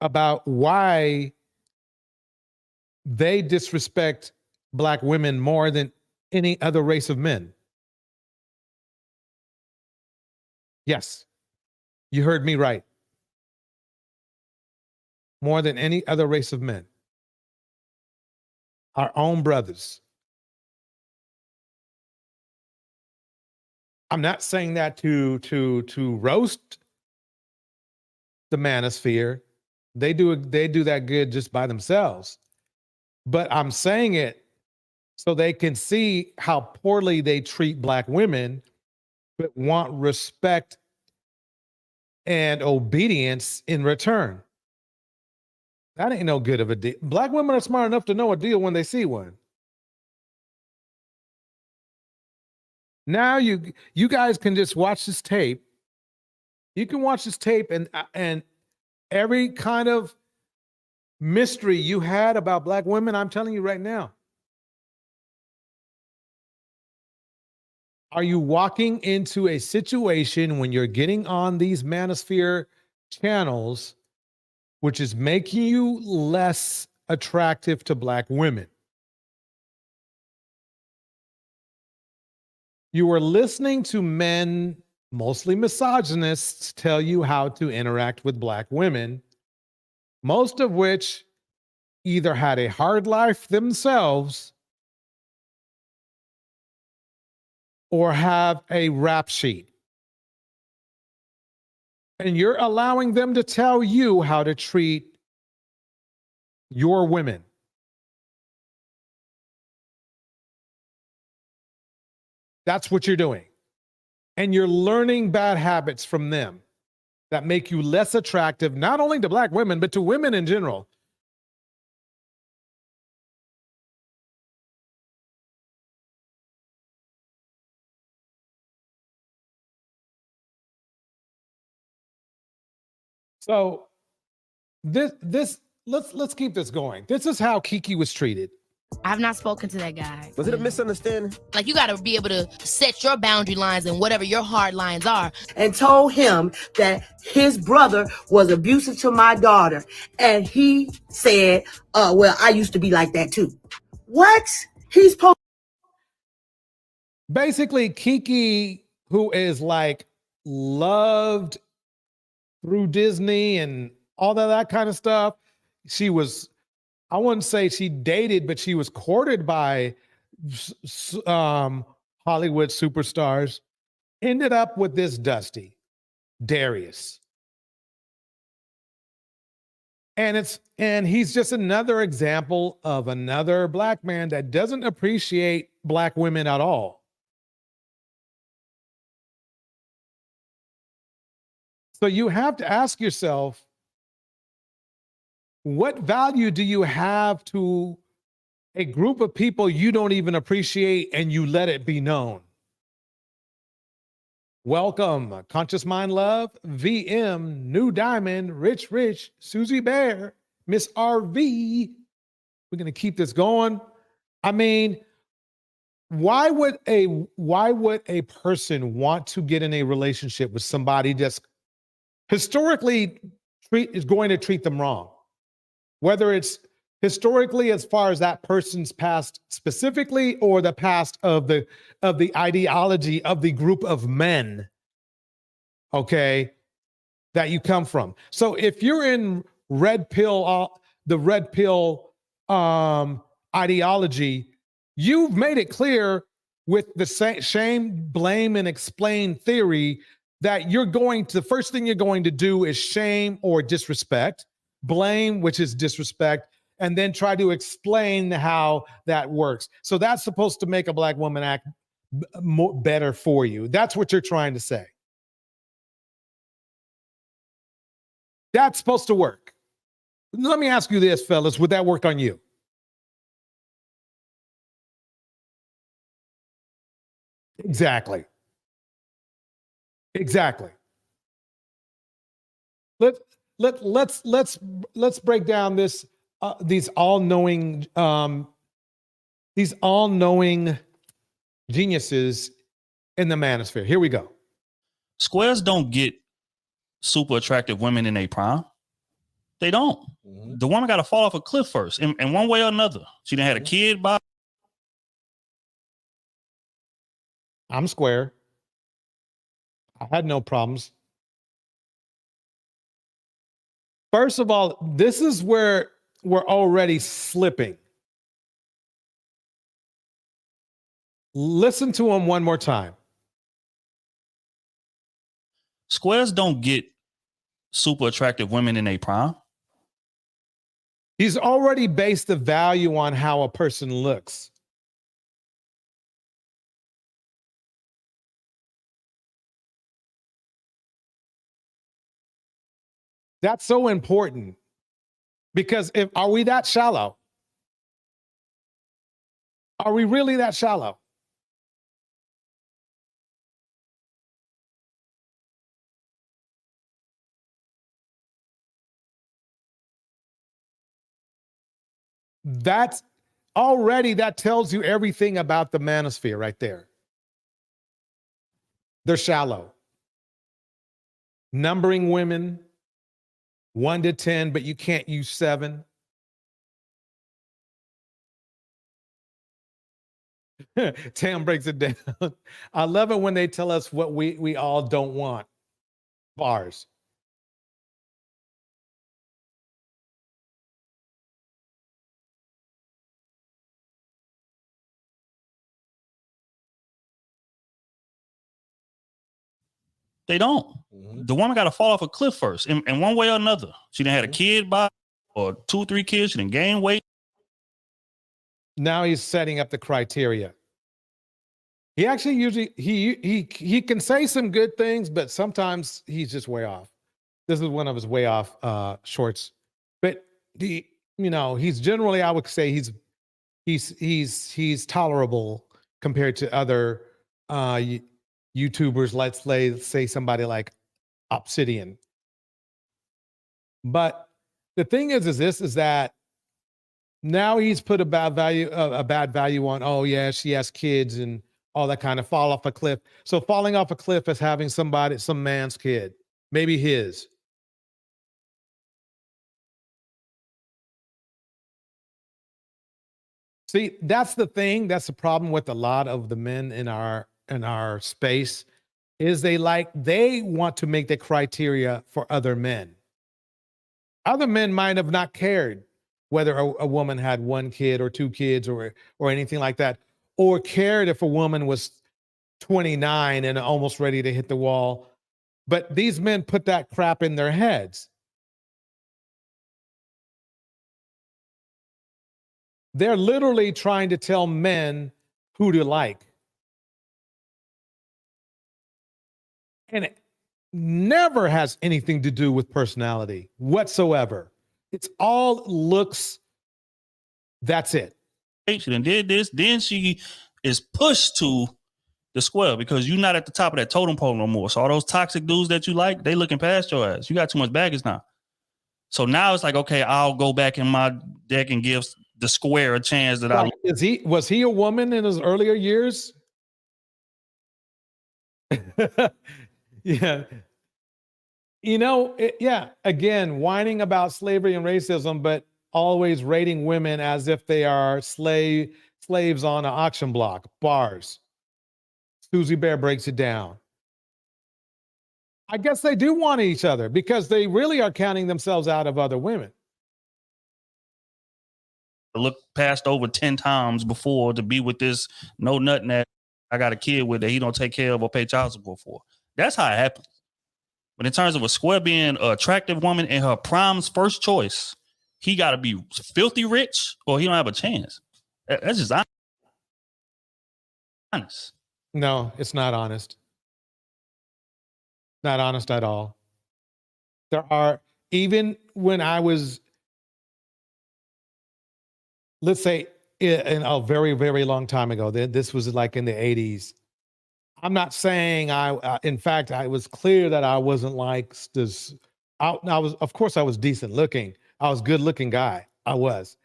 about why they disrespect black women more than any other race of men. Yes, you heard me right. More than any other race of men. Our own brothers. I'm not saying that to roast the manosphere. They do that good just by themselves. But I'm saying it so they can see how poorly they treat black women, but want respect and obedience in return. That ain't no good of a deal. Black women are smart enough to know a deal when they see one. Now you guys can just watch this tape. You can watch this tape and every kind of mystery you had about black women, I'm telling you right now. Are you walking into a situation when you're getting on these manosphere channels, which is making you less attractive to black women? You are listening to men, mostly misogynists, tell you how to interact with black women, most of which either had a hard life themselves or have a rap sheet. And you're allowing them to tell you how to treat your women. That's what you're doing. And you're learning bad habits from them that make you less attractive, not only to black women, but to women in general. So let's keep this going. This is how Kiki was treated. I've not spoken to that guy. Was it a misunderstanding? Like, you got to be able to set your boundary lines and whatever your hard lines are. And told him that his brother was abusive to my daughter. And he said, well, I used to be like that too. What? He's basically Kiki, who is like loved through Disney and all that kind of stuff. She was, I wouldn't say she dated, but she was courted by Hollywood superstars. Ended up with this Dusty, Darius. And he's just another example of another black man that doesn't appreciate black women at all. So you have to ask yourself, what value do you have to a group of people you don't even appreciate and you let it be known? Welcome, Conscious Mind Love, VM, New Diamond, Rich, Susie Bear, Miss RV. We're going to keep this going. I mean, why would a person want to get in a relationship with somebody that's historically is going to treat them wrong? Whether it's historically as far as that person's past specifically or the past of the ideology of the group of men, okay, that you come from. So if you're in the red pill ideology, you've made it clear with the shame, blame, and explain theory that the first thing you're going to do is shame or disrespect, blame, which is disrespect, and then try to explain how that works. So that's supposed to make a black woman act better for you. That's what you're trying to say. That's supposed to work. Let me ask you this, fellas. Would that work on you? Exactly. Exactly. Let's break down these all-knowing geniuses in the manosphere. Here we go. Squares don't get super attractive women in a prime. They don't. The woman got to fall off a cliff first, in one way or another. She done had a kid by. I'm square. I had no problems. First of all, this is where we're already slipping. Listen to him one more time. Squares don't get super attractive women in a prime. He's already based the value on how a person looks. That's so important because are we that shallow? Are we really that shallow? That tells you everything about the manosphere right there. They're shallow. Numbering women 1 to 10, but you can't use 7. Tam breaks it down. I love it when they tell us what we all don't want. Bars. They don't. The woman got to fall off a cliff first, in one way or another. She done had a kid by, or 2, 3 kids. She done gained weight. Now he's setting up the criteria. He actually usually he can say some good things, but sometimes he's just way off. This is one of his way off shorts. But he's generally, I would say he's tolerable compared to other YouTubers. Let's say somebody like Obsidian. But the thing is that now he's put a bad value on, oh yeah, she has kids and all that kind of fall off a cliff. So falling off a cliff is having some man's kid, maybe his. See, that's the thing. That's the problem with a lot of the men in our space is they want to make the criteria for other men. Other men might have not cared whether a woman had 1 kid or 2 kids or anything like that, or cared if a woman was 29 and almost ready to hit the wall. But these men put that crap in their heads. They're literally trying to tell men who to like. And it never has anything to do with personality whatsoever. It's all looks. That's it. She done did this. Then she is pushed to the square because you're not at the top of that totem pole no more. So all those toxic dudes that you like, they looking past your ass. You got too much baggage now. So now it's like, okay, I'll go back in my deck and give the square a chance that was he a woman in his earlier years? Yeah. Again, whining about slavery and racism, but always rating women as if they are slaves on an auction block. Bars. Susie Bear breaks it down. I guess they do want each other because they really are counting themselves out of other women. Look past over 10 times before to be with this no nut that I got a kid with that he don't take care of or pay child support for. That's how it happens. But in terms of a square being an attractive woman in her prime's first choice, he got to be filthy rich or he don't have a chance. That's just honest. No, it's not honest. Not honest at all. There are, even when I was, let's say, in a very, very long time ago, this was like in the 80s. I'm not saying in fact, I was clear that I wasn't like this. I was, of course, I was decent looking. I was a good looking guy. I was.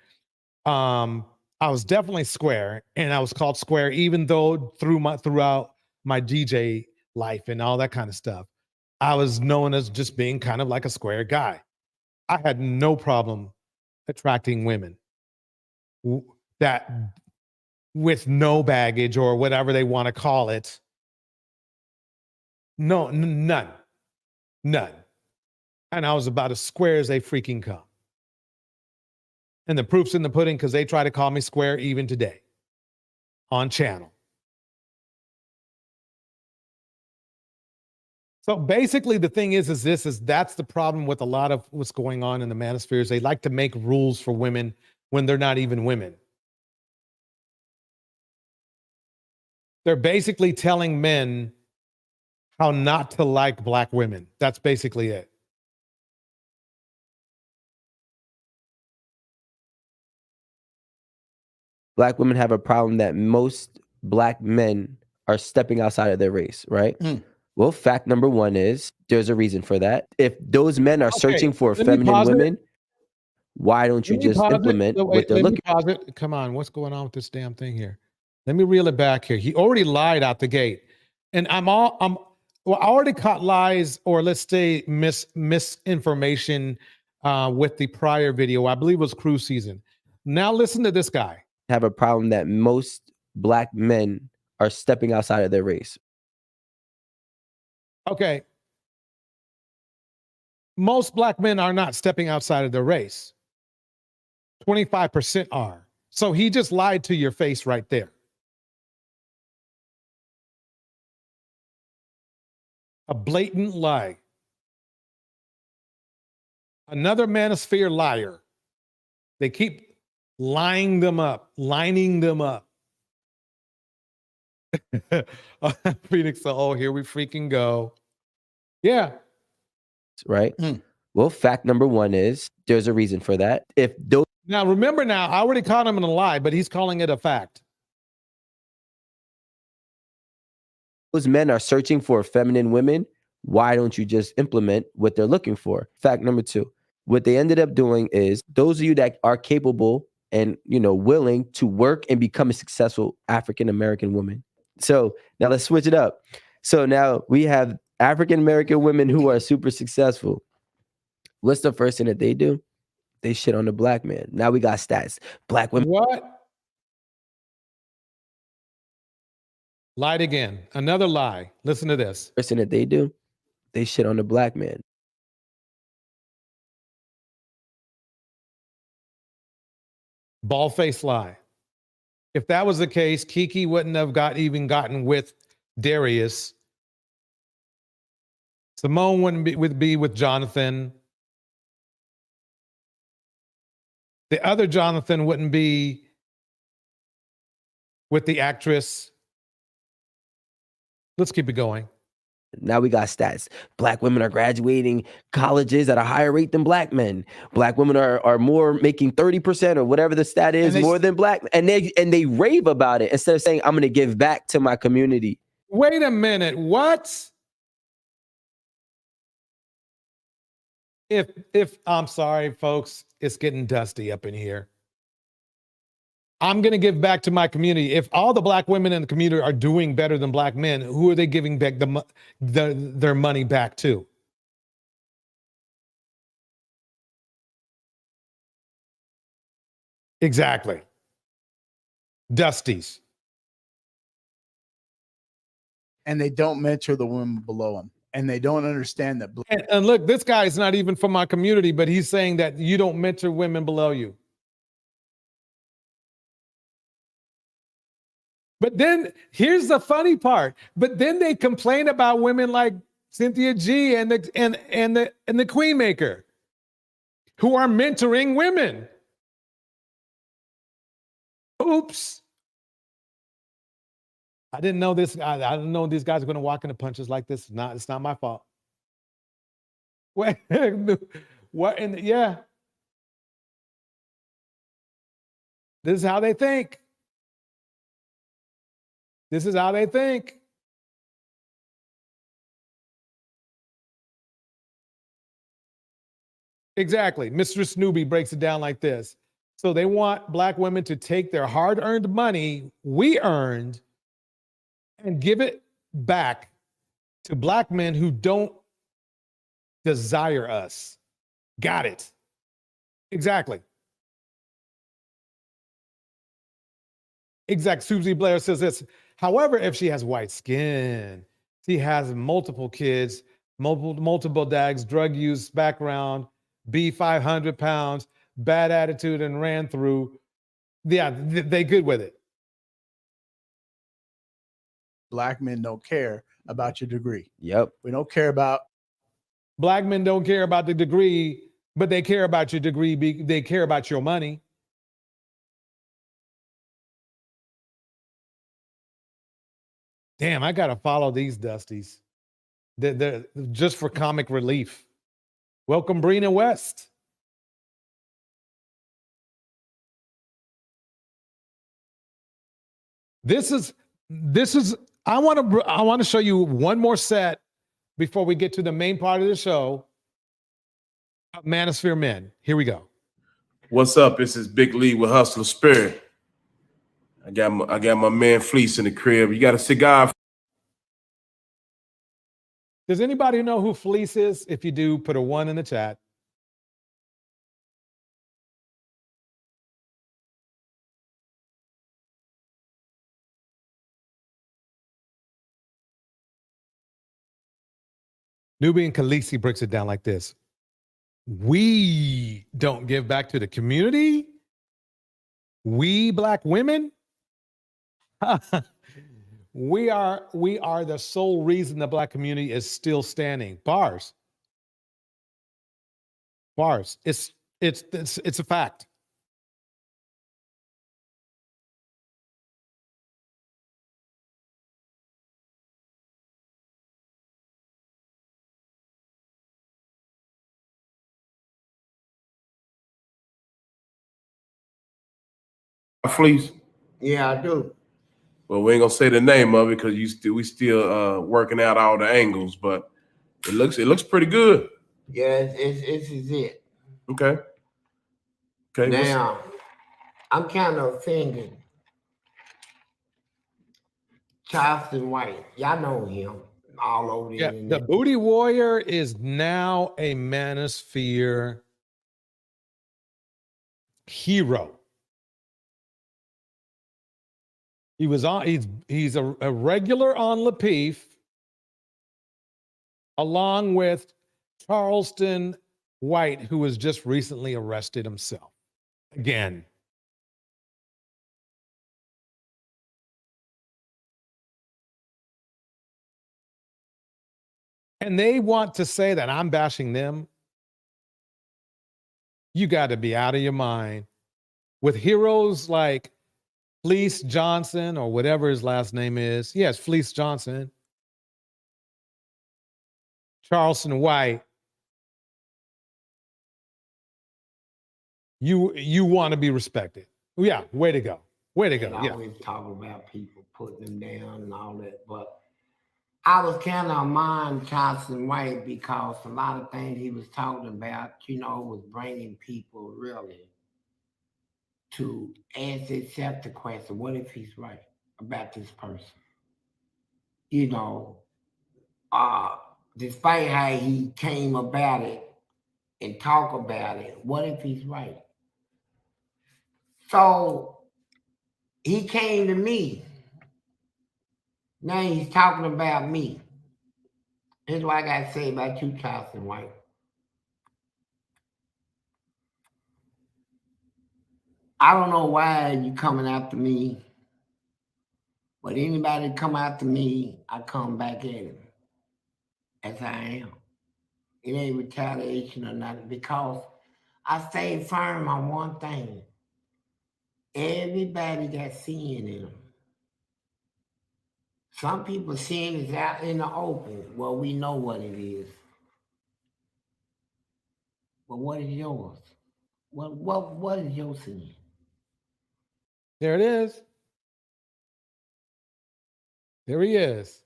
I was definitely square, and I was called square, even though throughout my DJ life and all that kind of stuff, I was known as just being kind of like a square guy. I had no problem attracting women that with no baggage or whatever they want to call it. No, none. And I was about as square as they freaking come. And the proof's in the pudding because they try to call me square even today on channel. So basically the thing is that's the problem with a lot of what's going on in the manosphere is they like to make rules for women when they're not even women. They're basically telling men how not to like black women. That's basically it. Black women have a problem that most black men are stepping outside of their race, right? Well, fact number one is there's a reason for that. If those men are searching for feminine women, why don't you just implement what they're looking for? Let me pause it. Come on, what's going on with this damn thing here? Let me reel it back here. He already lied out the gate. And I already caught lies, or let's say misinformation with the prior video. I believe it was cruise season. Now listen to this guy. Have a problem that most black men are stepping outside of their race. Okay. Most black men are not stepping outside of their race. 25% are. So he just lied to your face right there. A blatant lie. Another manosphere liar. They keep lining them up. Phoenix, oh, here we freaking go. Yeah. Right? Well, fact number one is there's a reason for that. If those Now, remember now, I already caught him in a lie, but he's calling it a fact. those men are searching for feminine women, why don't you just implement what they're looking for? Fact number two, what they ended up doing is those of you that are capable and, you know, willing to work and become a successful African-American woman. So now let's switch it up. So now we have African-American women who are super successful. What's the first thing that they do? They shit on the black man. Now we got stats. Black women. What? Lied again. Another lie. Listen to this. First thing that they do, they shit on the black man. Bald-faced lie. If that was the case, Kiki wouldn't have gotten with Darius. Simone wouldn't be with Jonathan. The other Jonathan wouldn't be with the actress. Let's keep it going. Now we got stats. Black women are graduating colleges at a higher rate than black men. Black women are more making 30% or whatever the stat is more than black. And they rave about it instead of saying, I'm going to give back to my community. Wait a minute. What? If I'm sorry, folks, it's getting dusty up in here. I'm going to give back to my community. If all the black women in the community are doing better than black men, who are they giving back their money back to? Exactly. Dusties. And they don't mentor the women below them. And they don't understand that. And look, this guy is not even from my community, but he's saying that you don't mentor women below you. But then here's the funny part. But then they complain about women like Cynthia G and the Queen Maker, who are mentoring women. Oops. I didn't know this. I didn't know these guys are going to walk into punches like this. It's not my fault. What? What? And yeah, this is how they think. This is how they think. Exactly. Mr. Snoopy breaks it down like this. So they want black women to take their hard-earned money we earned and give it back to black men who don't desire us. Got it. Exactly. Exact. Susie Blair says this. However, if she has white skin, she has multiple kids, multiple dads, drug use background, be 500 pounds, bad attitude, and ran through. Yeah, they good with it. Black men don't care about your degree. Yep. We don't care about. Black men don't care about the degree, but they care about your degree. They care about your money. Damn, I gotta follow these Dusties. They're just for comic relief. Welcome, Brina West. This is. I want to show you one more set before we get to the main part of the show. Manosphere Men. Here we go. What's up? This is Big Lee with Hustler Spirit. I got my man Fleece in the crib. You got a cigar? Does anybody know who Fleece is? If you do, put a 1 in the chat. Nubian Khaleesi breaks it down like this. We don't give back to the community. We black women. we are the sole reason the black community is still standing. Bars. It's a fact. Fleece? Yeah, I do. Well, we ain't gonna say the name of it because we still working out all the angles, but it looks pretty good. Yeah, it's it. Okay. Okay. Now, I'm kind of offended. Charleston White, y'all know him all over the Yeah, internet. the Booty Warrior is now a Manosphere hero. He was on. He's a regular on Lapeef, along with Charleston White, who was just recently arrested himself. Again. And they want to say that I'm bashing them. You got to be out of your mind. With heroes like Fleece Johnson, or whatever his last name is. Yes, Fleece Johnson. Charleston White. You want to be respected. Yeah, way to go. Way to go. I Yeah. always talk about people putting them down and all that, but I was kind of mind Charleston White because a lot of things he was talking about, was bringing people really to ask themselves the question, what if he's right about this person? Despite how he came about it and talk about it, what if he's right? So he came to me. Now he's talking about me. Here's what I got to say about you, Charleston White. I don't know why you coming after me, but anybody come after me, I come back at him as I am. It ain't retaliation or nothing because I stayed firm on one thing. Everybody got sin in them. Some people seeing it out in the open. Well, we know what it is. But what is yours? What is your sin? There it is. There he is.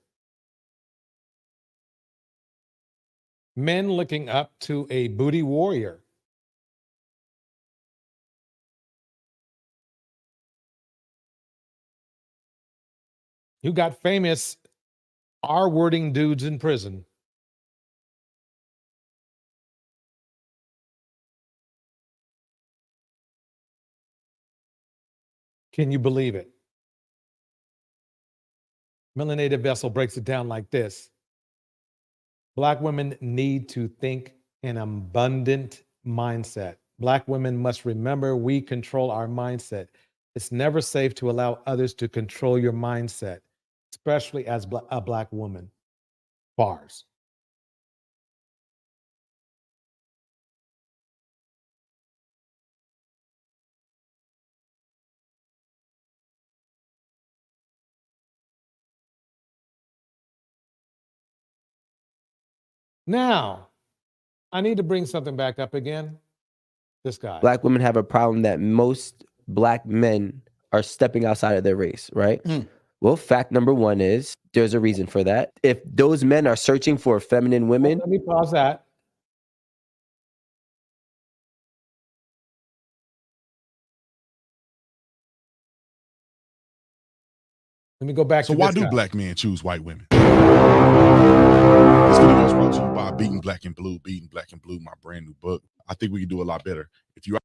Men looking up to a booty warrior. You got famous R-wording dudes in prison. Can you believe it? Melanated Vessel breaks it down like this. Black women need to think an abundant mindset. Black women must remember we control our mindset. It's never safe to allow others to control your mindset, especially as a Black woman. Bars. Now, I need to bring something back up again. This guy. Black women have a problem that most Black men are stepping outside of their race, right? Well, fact number one is there's a reason for that. If those men are searching for feminine women, Let me pause that. Let me go back So to why this do guy. black men choose white women? This video is brought to you by Beating Black and Blue, my brand new book. I think we can do a lot better. If you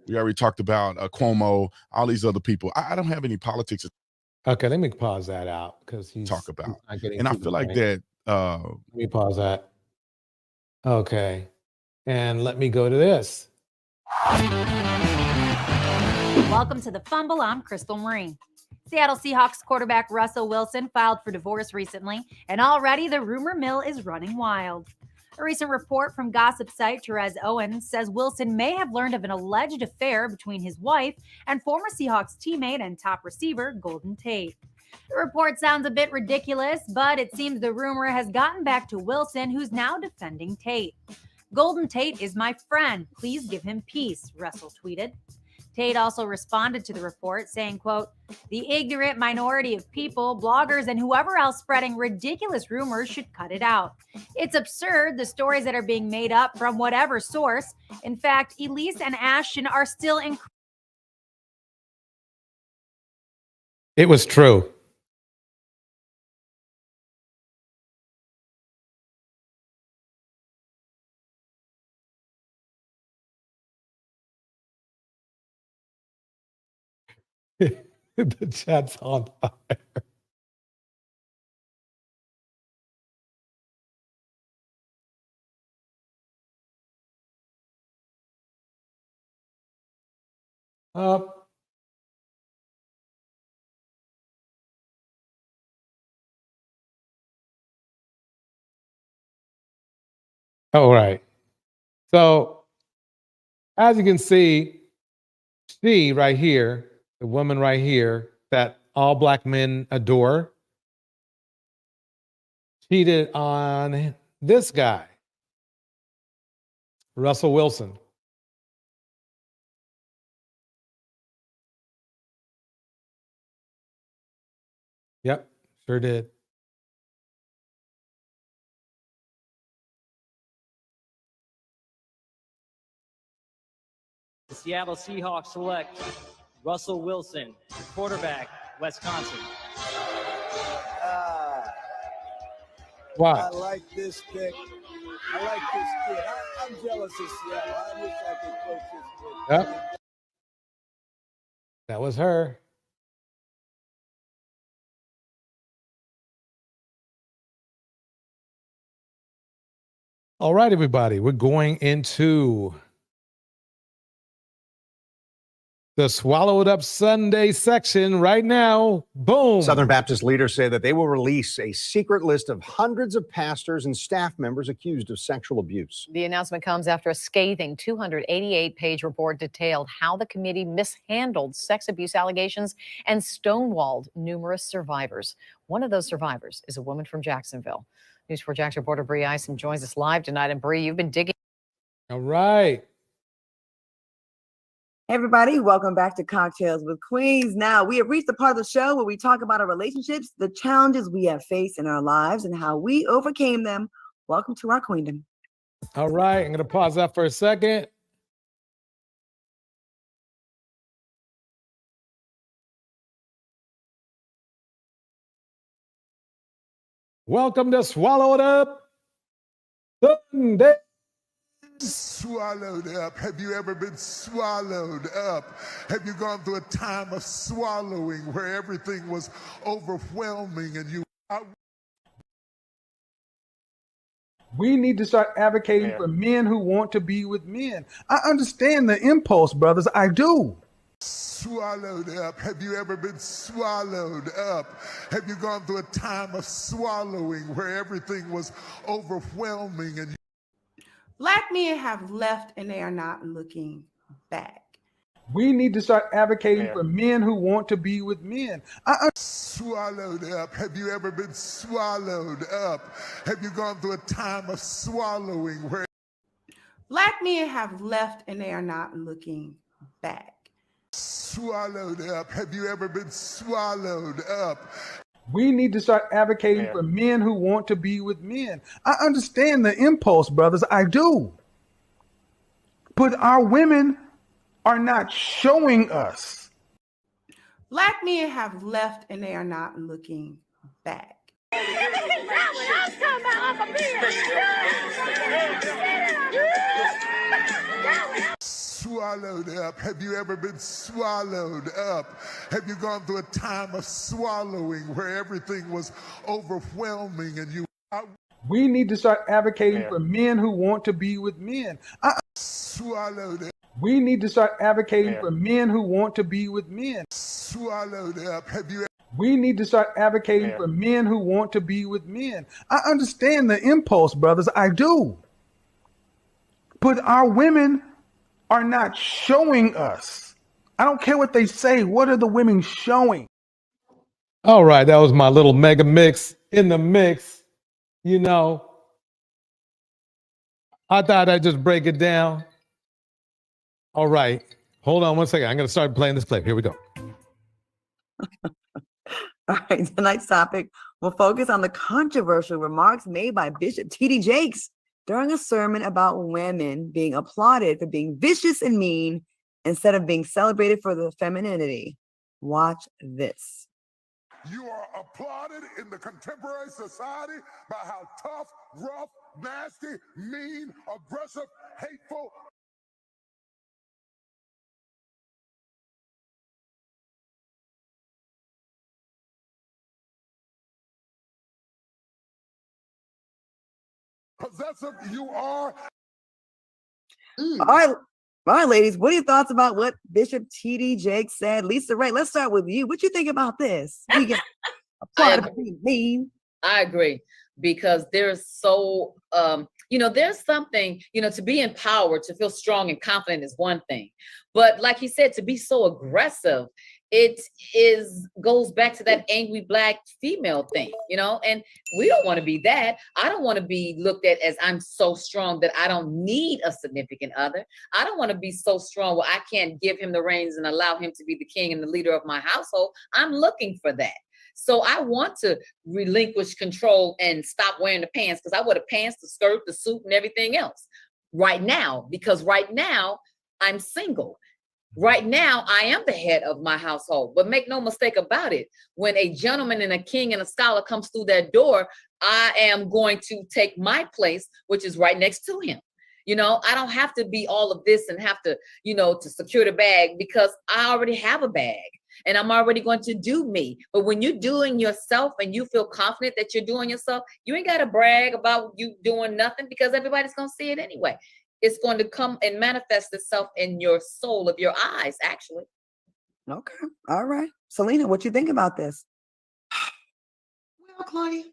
we already talked about Cuomo, all these other people. I don't have any politics to Okay, let me pause that out because he's talk about. he's not getting And I to the feel like point. that Let me pause that. Okay. And let me go to this. Welcome to the Fumble. I'm Crystal Marie. Seattle Seahawks quarterback Russell Wilson filed for divorce recently, and already the rumor mill is running wild. A recent report from gossip site Therese Owens says Wilson may have learned of an alleged affair between his wife and former Seahawks teammate and top receiver Golden Tate. The report sounds a bit ridiculous, but it seems the rumor has gotten back to Wilson, who's now defending Tate. Golden Tate is my friend. Please give him peace, Russell tweeted. Tate also responded to the report saying, quote, the ignorant minority of people, bloggers, and whoever else spreading ridiculous rumors should cut it out. It's absurd, the stories that are being made up from whatever source. In fact, Elise and Ashton are still in. It was true. The chat's on fire. All right. So, as you can see, she right here, the woman right here that all Black men adore, cheated on this guy, Russell Wilson. Yep, sure did. The Seattle Seahawks select Russell Wilson, quarterback, Wisconsin. Why? I like this pick. I like this kid. I'm jealous of Seattle. I wish I could coach this kid. Yep. That was her. All right, everybody, we're going into the Swallow It Up Sunday section right now. Boom. Southern Baptist leaders say that they will release a secret list of hundreds of pastors and staff members accused of sexual abuse. The announcement comes after a scathing 288-page report detailed how the committee mishandled sex abuse allegations and stonewalled numerous survivors. One of those survivors is a woman from Jacksonville. News 4 Jax reporter Bree Ison joins us live tonight. And Bree, you've been digging. All right. Hey everybody, welcome back to Cocktails with Queens. Now, we have reached the part of the show where we talk about our relationships, the challenges we have faced in our lives, and how we overcame them. Welcome to our queendom. All right, I'm going to pause that for a second. Welcome to Swallow It Up Sunday. Swallowed up. Have you ever been swallowed up? Have you gone through a time of swallowing where everything was overwhelming and you... We need to start advocating for men who want to be with men. I understand the impulse, brothers. I do. Swallowed up. Have you ever been swallowed up? Have you gone through a time of swallowing where everything was overwhelming and Black men have left and they are not looking back. We need to start advocating for men who want to be with men. Swallowed up. Have you ever been swallowed up? Have you gone through a time of swallowing where Black men have left and they are not looking back. Swallowed up. Have you ever been swallowed up? We need to start advocating for men who want to be with men. I understand the impulse, brothers. I do. But our women are not showing us. Black men have left and they are not looking back. Swallowed up. Have you ever been swallowed up? Have you gone through a time of swallowing where everything was overwhelming and you... We need to start advocating for men who want to be with men. Swallowed up. We need to start advocating for men who want to be with men. Swallowed up. Have you... We need to start advocating for men who want to be with men. I understand the impulse, brothers. I do. But our women are not showing us. I don't care what they say. What are the women showing? All right, that was my little mega mix in the mix. You know, I thought I'd just break it down. All right, hold on one second. I'm going to start playing this clip. Here we go. All right, tonight's topic will focus on the controversial remarks made by Bishop T.D. Jakes during a sermon about women being applauded for being vicious and mean instead of being celebrated for their femininity. Watch this. You are applauded in the contemporary society by how tough, rough, nasty, mean, aggressive, hateful. Possessive you are. All right, ladies, what are your thoughts about what Bishop T.D. Jakes said? Lisa Ray, let's start with you. What you think about this? We get applauded for being mean. I agree, because there's so, there's something, to be empowered, to feel strong and confident is one thing. But like he said, to be so aggressive, it goes back to that angry Black female thing, and we don't want to be that. I don't want to be looked at as I'm so strong that I don't need a significant other. I don't want to be so strong where I can't give him the reins and allow him to be the king and the leader of my household. I'm looking for that. So I want to relinquish control and stop wearing the pants, because I wear the pants, the skirt, the suit, and everything else right now, because right now I'm single. Right now, I am the head of my household, but make no mistake about it. When a gentleman and a king and a scholar comes through that door, I am going to take my place, which is right next to him. I don't have to be all of this and have to, to secure the bag, because I already have a bag and I'm already going to do me. But when you're doing yourself and you feel confident that you're doing yourself, you ain't got to brag about you doing nothing, because everybody's going to see it anyway. It's going to come and manifest itself in your soul of your eyes, actually. Okay. All right. Selena, what you think about this? Well, Claudia,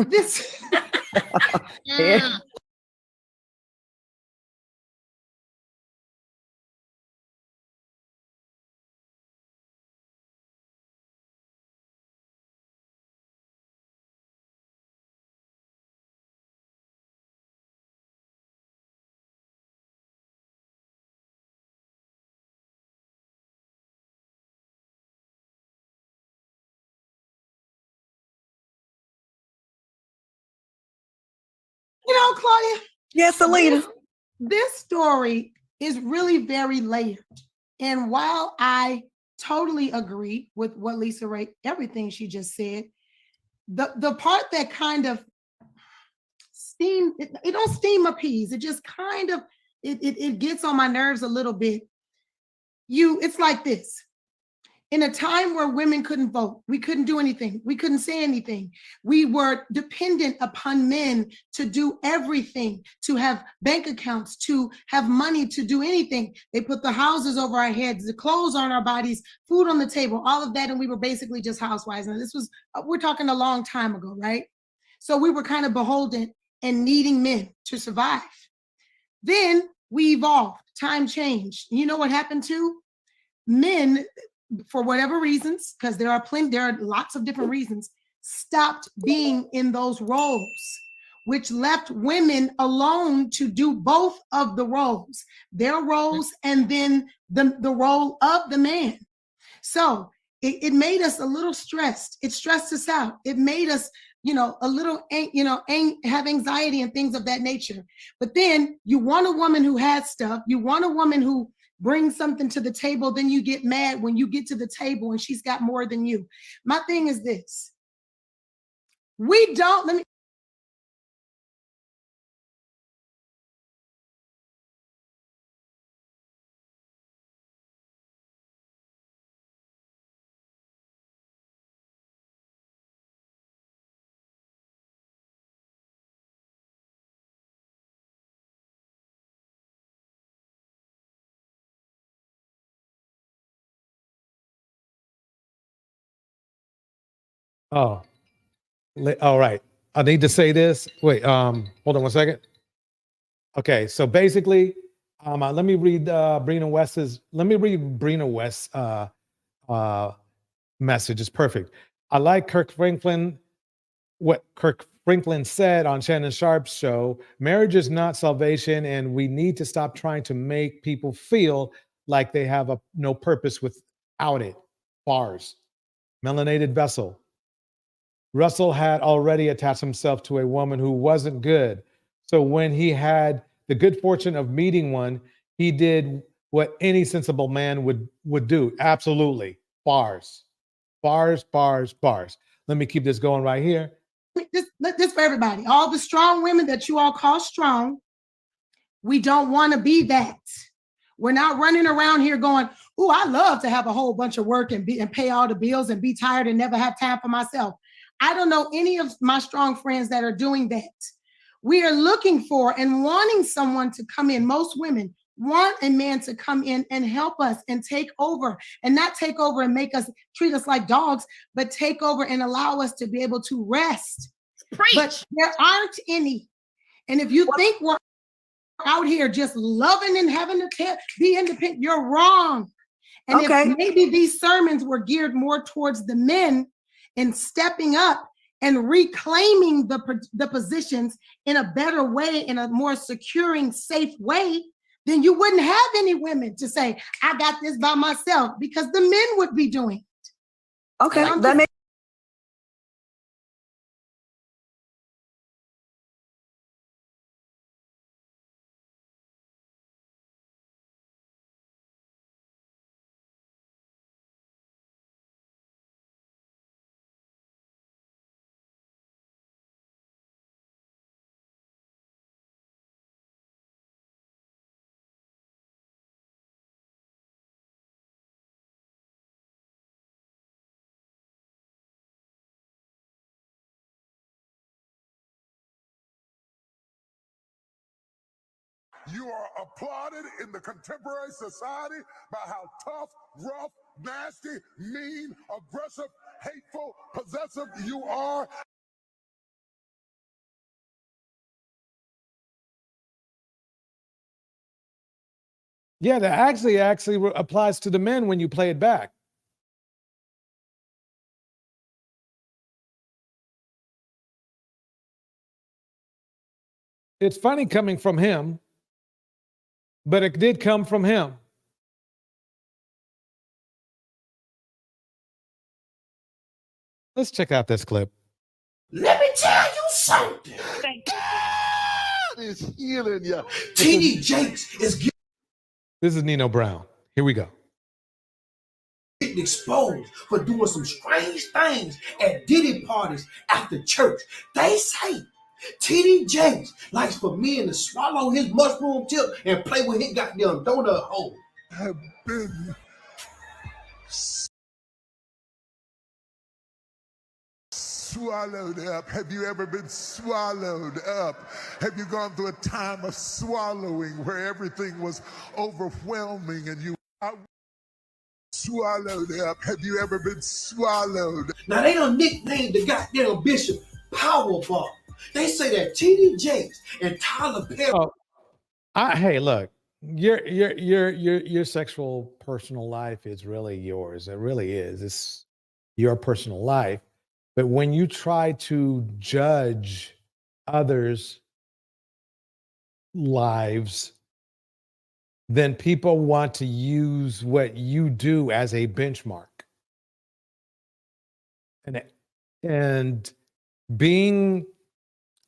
this Yeah. Claudia. Yeah, Selena. This story is really very layered. And while I totally agree with what Lisa Ray, everything she just said, the part that kind of it don't steam a peas. It just kind of it gets on my nerves a little bit. It's like this. In a time where women couldn't vote, we couldn't do anything, we couldn't say anything. We were dependent upon men to do everything, to have bank accounts, to have money, to do anything. They put the houses over our heads, the clothes on our bodies, food on the table, all of that, and we were basically just housewives. And this was, we're talking a long time ago, right? So we were kind of beholden and needing men to survive. Then we evolved, time changed. You know what happened to men? For whatever reasons, because there are lots of different reasons, stopped being in those roles, which left women alone to do both of the roles, their roles and then the role of the man. So it made us a little stressed. It stressed us out. It made us, a little, have anxiety and things of that nature. But then you want a woman who has stuff. You want a woman who brings something to the table. Then you get mad when you get to the table and she's got more than you. My thing is this. Let me. Oh, all right. I need to say this. Wait, hold on one second. Okay, so basically, let me read Brina West's message. It's perfect. I like what Kirk Franklin said on Shannon Sharp's show. Marriage is not salvation, and we need to stop trying to make people feel like they have no purpose without it. Bars. Melanated vessel. Russell had already attached himself to a woman who wasn't good. So when he had the good fortune of meeting one, he did what any sensible man would do. Absolutely. Bars. Bars, bars, bars. Let me keep this going right here. This for everybody. All the strong women that you all call strong, we don't want to be that. We're not running around here going, "Ooh, I love to have a whole bunch of work and pay all the bills and be tired and never have time for myself." I don't know any of my strong friends that are doing that. We are looking for and wanting someone to come in. Most women want a man to come in and help us and take over, and not take over and make us treat us like dogs, but take over and allow us to be able to rest. Preach. But there aren't any. And if you think we're out here just loving and having to be independent, you're wrong. And if maybe these sermons were geared more towards the men and stepping up and reclaiming the positions in a better way, in a more securing, safe way, then you wouldn't have any women to say, "I got this by myself," because the men would be doing it. Okay, that makes You are applauded in the contemporary society by how tough, rough, nasty, mean, aggressive, hateful, possessive you are. Yeah, that actually applies to the men when you play it back. It's funny coming from him, but it did come from him. Let's check out this clip. Let me tell you something. God is healing you. T.D. Jakes is This is Nino Brown. Here we go. getting exposed for doing some strange things at Diddy parties after church. They say T.D. Jakes likes for men to swallow his mushroom tip and play with his goddamn donut hole. Have been swallowed up. Have you ever been swallowed up? Have you gone through a time of swallowing where everything was overwhelming and you swallowed up? Have you ever been swallowed? Now they done nicknamed the goddamn bishop Powerball. They say that T.D. Jakes and Tyler Perry. Oh, hey, look, your sexual personal life is really yours. It really is. It's your personal life. But when you try to judge others' lives, then people want to use what you do as a benchmark. And being,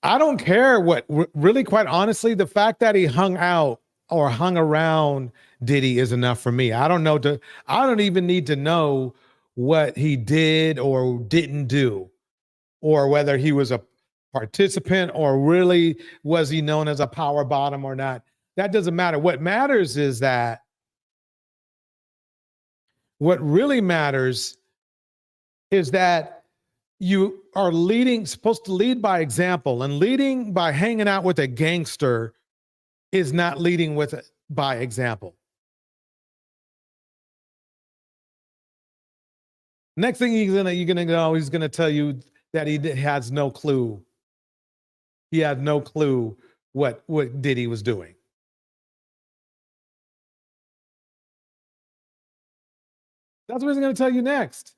I don't care what, really, quite honestly, the fact that he hung out or hung around Diddy is enough for me. I don't even need to know what he did or didn't do, or whether he was a participant or really was he known as a power bottom or not. That doesn't matter. What matters is that what really matters is that you are supposed to lead by example, and leading by hanging out with a gangster is not leading by example. Next thing you're gonna know, he's gonna tell you that he has no clue. He had no clue what Diddy was doing. That's what he's gonna tell you next.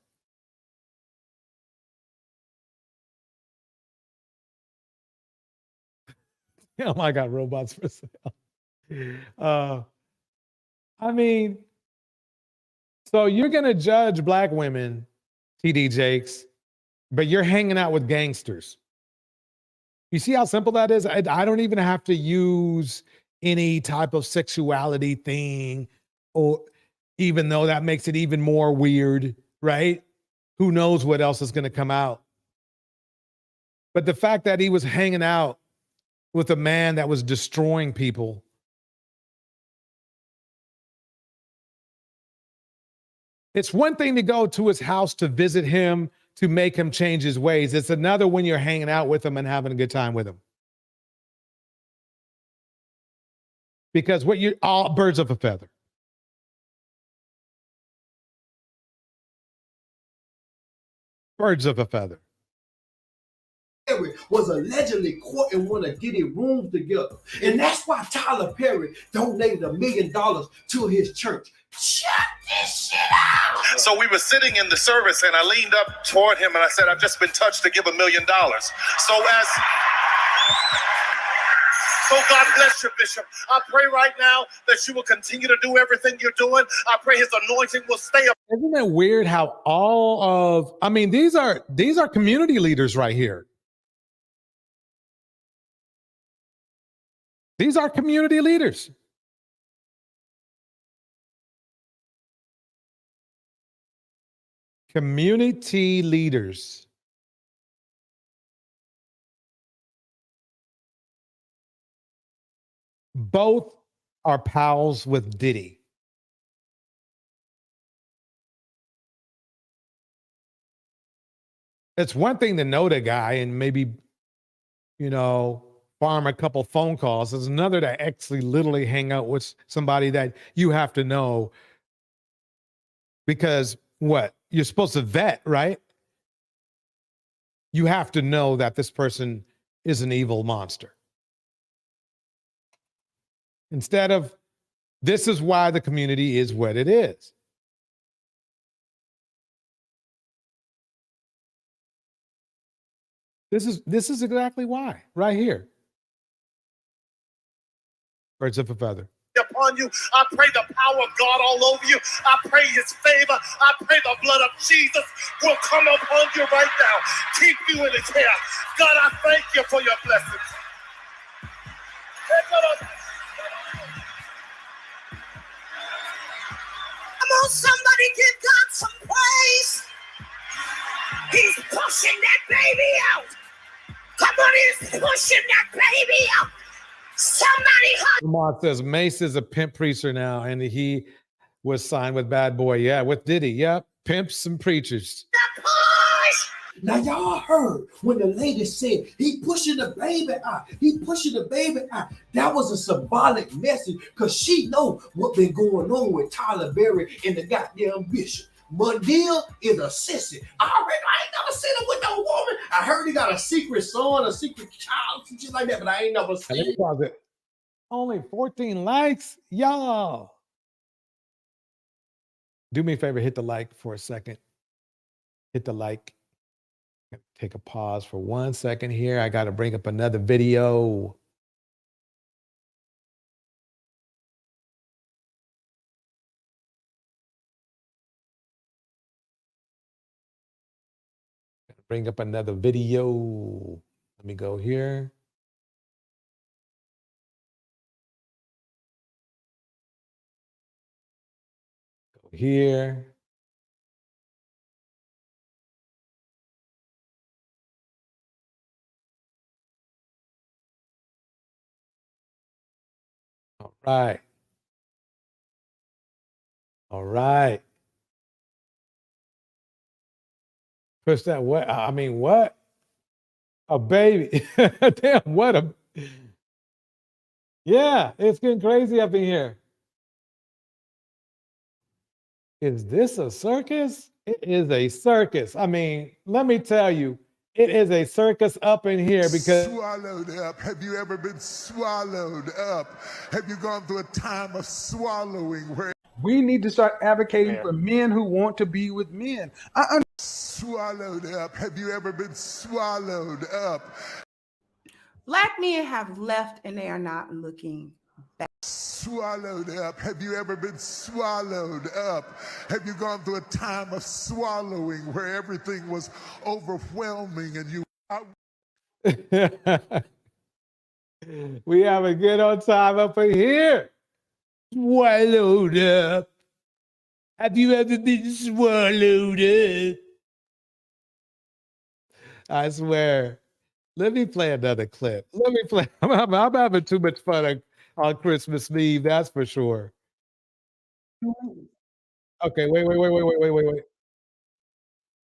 Oh my God, robots for sale. I mean, so you're gonna judge black women, T.D. Jakes, but you're hanging out with gangsters. You see how simple that is? I don't even have to use any type of sexuality thing, or even though that makes it even more weird, right? Who knows what else is gonna come out? But the fact that he was hanging out with a man that was destroying people. It's one thing to go to his house to visit him, to make him change his ways. It's another when you're hanging out with him and having a good time with him. Because what you all birds of a feather. Birds of a feather. Perry was allegedly caught in one of Diddy rooms together. And that's why Tyler Perry donated $1 million to his church. Shut this shit out! So we were sitting in the service and I leaned up toward him and I said, I've just been touched to give $1 million. So God bless you, Bishop. I pray right now that you will continue to do everything you're doing. I pray his anointing will stay up. Isn't it weird how these are community leaders right here. These are community leaders. Community leaders. Both are pals with Diddy. It's one thing to know the guy and maybe, farm a couple phone calls. There's another that actually literally hang out with somebody that you have to know, because what? You're supposed to vet, right? You have to know that this person is an evil monster. Instead of, this is why the community is what it is. This is exactly why, right here. Birds of a feather. Upon you, I pray the power of God all over you. I pray his favor. I pray the blood of Jesus will come upon you right now. Keep you in his hair. God, I thank you for your blessings. Come on, somebody give God some praise. He's pushing that baby out. Come on, he's pushing that baby out. Somebody Lamar says Mace is a pimp preacher now, and he was signed with Bad Boy. Yeah, with Diddy. Yep, pimps and preachers. Now y'all heard when the lady said he pushing the baby out. He pushing the baby out. That was a symbolic message because she know what been going on with Tyler Berry and the goddamn bishop. Mundell is a sissy. I ain't never seen him with no woman. I heard he got a secret son, a secret child, some shit like that, but I ain't never seen it. Only 14 likes, y'all. Do me a favor, hit the like for a second. Hit the like. Take a pause for 1 second here. I got to bring up another video. Bring up another video. Let me go here. Go here. All right. All right. Push that what? I mean, what? A baby. Damn, what a. Yeah, it's getting crazy up in here. Is this a circus? It is a circus. I mean, let me tell you, it is a circus up in here because. Swallowed up. Have you ever been swallowed up? Have you gone through a time of swallowing where We need to start advocating for men who want to be with men. swallowed up? Have you ever been swallowed up? Black men have left and they are not looking back. Swallowed up. Have you ever been swallowed up? Have you gone through a time of swallowing where everything was overwhelming and you. We have a good old time up in here. Swallowed up. Have you ever been swallowed up? I swear. Let me play another clip. Let me play. I'm having too much fun on Christmas Eve, that's for sure. Okay, wait.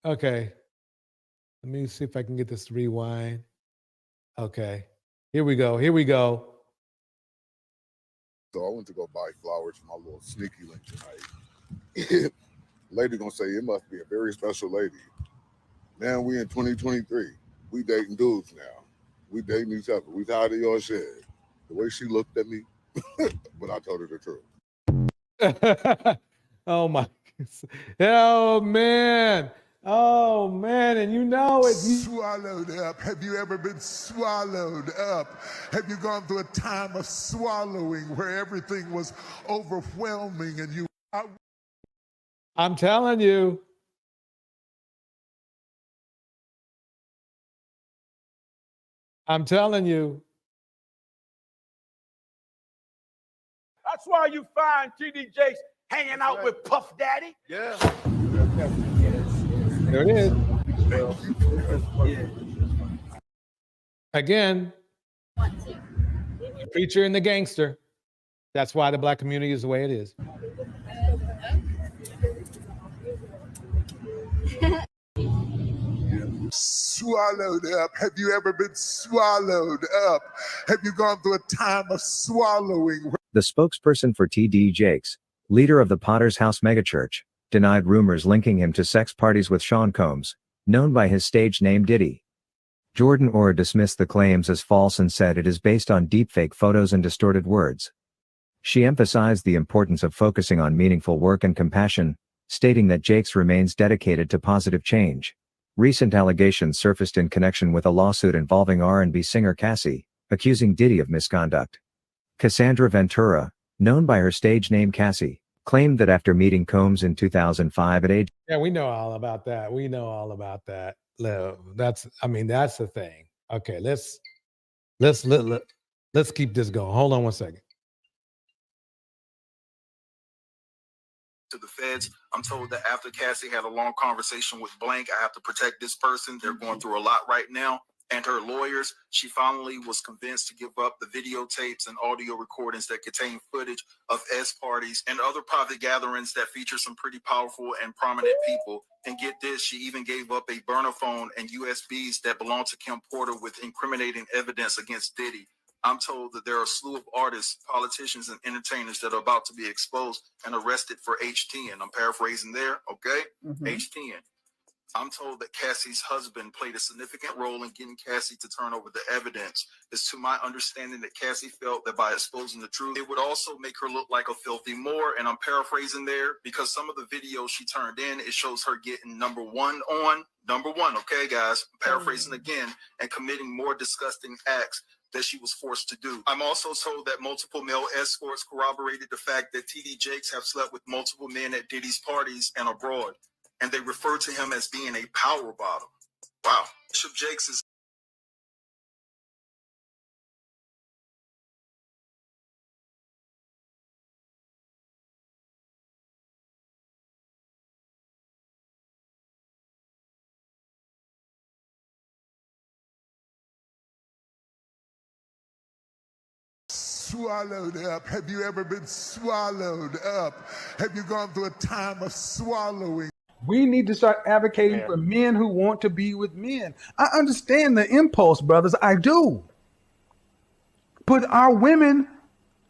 Okay. Let me see if I can get this to rewind. Okay. Here we go. So I went to go buy flowers for my little sneaky link tonight. Lady gonna say it must be a very special lady. Now we in 2023. We dating dudes now. We dating each other. We tired of your shit. The way she looked at me, but I told her the truth. Oh my. Oh man. Oh man. And you know it. Swallowed up. Have you ever been swallowed up? Have you gone through a time of swallowing where everything was overwhelming and you. I'm telling you. I'm telling you. That's why you find T.D. Jakes hanging out with Puff Daddy. Yeah. There it is. Again, the preacher and the gangster. That's why the black community is the way it is. Swallowed up. Have you ever been swallowed up? Have you gone through a time of swallowing? The spokesperson for T.D. Jakes, leader of the Potter's House megachurch, denied rumors linking him to sex parties with Sean Combs, known by his stage name Diddy. Jordan Orr dismissed the claims as false and said it is based on deepfake photos and distorted words. She emphasized the importance of focusing on meaningful work and compassion, stating that Jakes remains dedicated to positive change. Recent allegations surfaced in connection with a lawsuit involving R&B singer Cassie, accusing Diddy of misconduct. Cassandra Ventura, known by her stage name Cassie, claimed that after meeting Combs in 2005 at age... Yeah, we know all about that. We know all about that. That's the thing. Okay, let's keep this going. Hold on one second. To the feds, I'm told that after Cassie had a long conversation with Blank, I have to protect this person. They're going through a lot right now. And her lawyers, she finally was convinced to give up the videotapes and audio recordings that contain footage of S parties and other private gatherings that feature some pretty powerful and prominent people. And get this, she even gave up a burner phone and USBs that belonged to Kim Porter with incriminating evidence against Diddy. I'm told that there are a slew of artists, politicians, and entertainers that are about to be exposed and arrested for H10. I'm paraphrasing there, okay? H10. I'm told that Cassie's husband played a significant role in getting Cassie to turn over the evidence. It's to my understanding that Cassie felt that by exposing the truth, it would also make her look like a filthy Moor. And I'm paraphrasing there because some of the videos she turned in, it shows her getting number one, okay, guys? I'm paraphrasing again, and committing more disgusting acts that she was forced to do. I'm also told that multiple male escorts corroborated the fact that T.D. Jakes have slept with multiple men at Diddy's parties and abroad, and they refer to him as being a power bottom. Wow. Bishop Jakes is Swallowed up. Have you ever been swallowed up? Have you gone through a time of swallowing? We need to start advocating for men who want to be with men. I understand the impulse, brothers. I do. But our women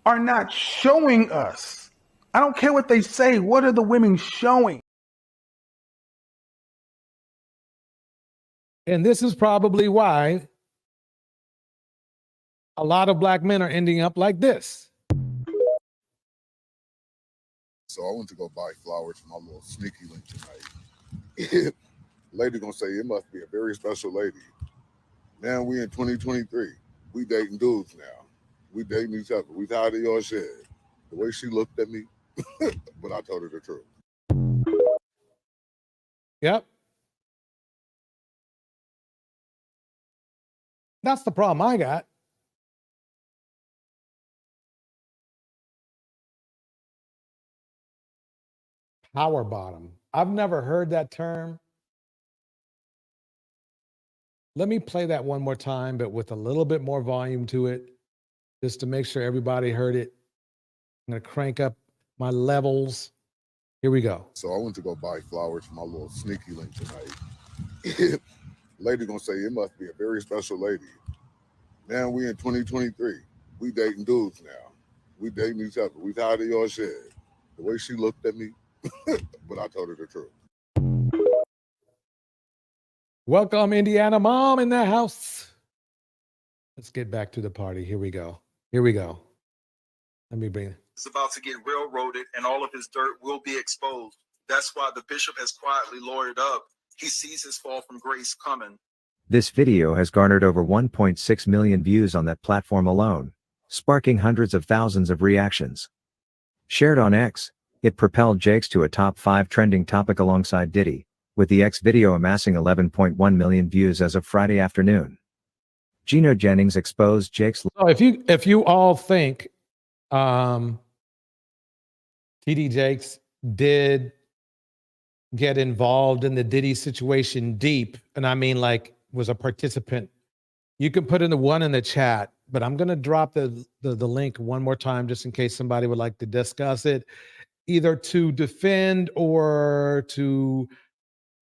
are not showing us. I don't care what they say. What are the women showing? And this is probably why a lot of black men are ending up like this. So I went to go buy flowers for my little sneaky link tonight. Lady gonna say it must be a very special lady. Now we in 2023. We dating dudes now. We dating each other. We tired of your shit. The way she looked at me, but I told her the truth. Yep. That's the problem I got. Power bottom. I've never heard that term. Let me play that one more time, but with a little bit more volume to it, just to make sure everybody heard it. I'm going to crank up my levels. Here we go. So I went to go buy flowers for my little sneaky link tonight. Lady gonna say it must be a very special lady. Now we in 2023. We dating dudes now. We dating each other. We tired of your shit. The way she looked at me, but I told her the truth. Welcome, Indiana mom in the house. Let's get back to the party. Here we go. Here we go. Let me bring it. It's about to get railroaded and all of his dirt will be exposed. That's why the bishop has quietly lawyered up. He sees his fall from grace coming. This video has garnered over 1.6 million views on that platform alone, sparking hundreds of thousands of reactions. Shared on X, it propelled Jakes to a top 5 trending topic alongside Diddy, with the X video amassing 11.1 million views as of Friday afternoon. Gino Jennings exposed Jakes. So if you all think T.D. Jakes did get involved in the Diddy situation deep, and I mean like was a participant, you can put in the one in the chat, but I'm going to drop the link one more time just in case somebody would like to discuss it, either to defend or to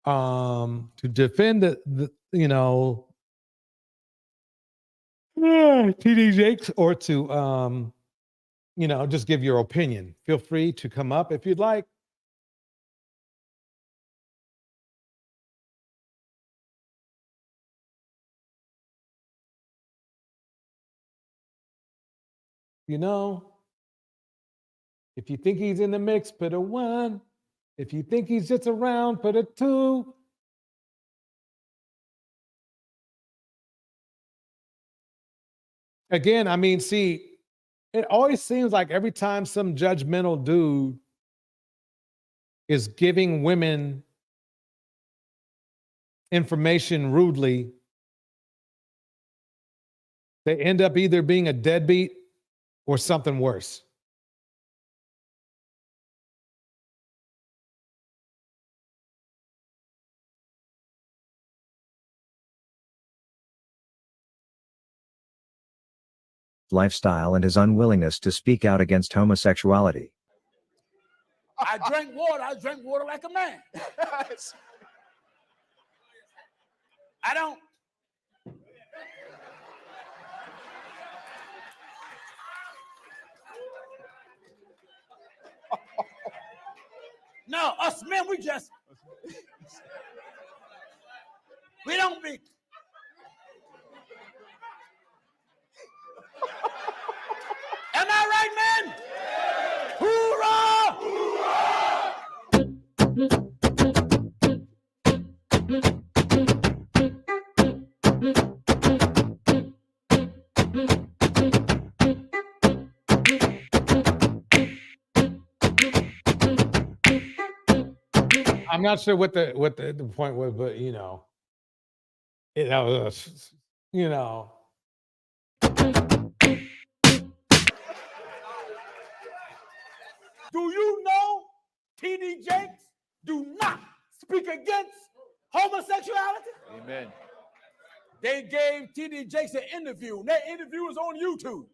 to defend the TD Jakes, or to just give your opinion, feel free to come up if you'd like. If you think he's in the mix, put a 1. If you think he's just around, put a 2. Again, I mean, see, it always seems like every time some judgmental dude is giving women information rudely, they end up either being a deadbeat or something worse. Lifestyle and his unwillingness to speak out against homosexuality. I drank water like a man. I don't. No, us men, we don't be. Am I right, man? Hoorah! I'm not sure what the point was, but that was Do you know T.D. Jakes do not speak against homosexuality? Amen. They gave T.D. Jakes an interview, and that interview is on YouTube.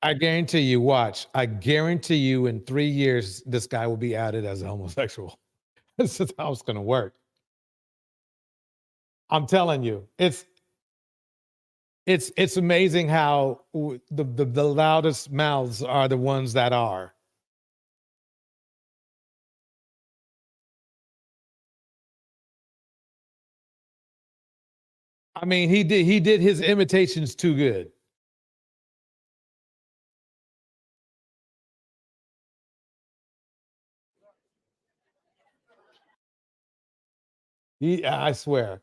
I guarantee you, watch. I guarantee you in 3 years, this guy will be outed as a homosexual. This is how it's going to work. I'm telling you, it's amazing how the loudest mouths are the ones that are. I mean, he did his imitations too good. I swear.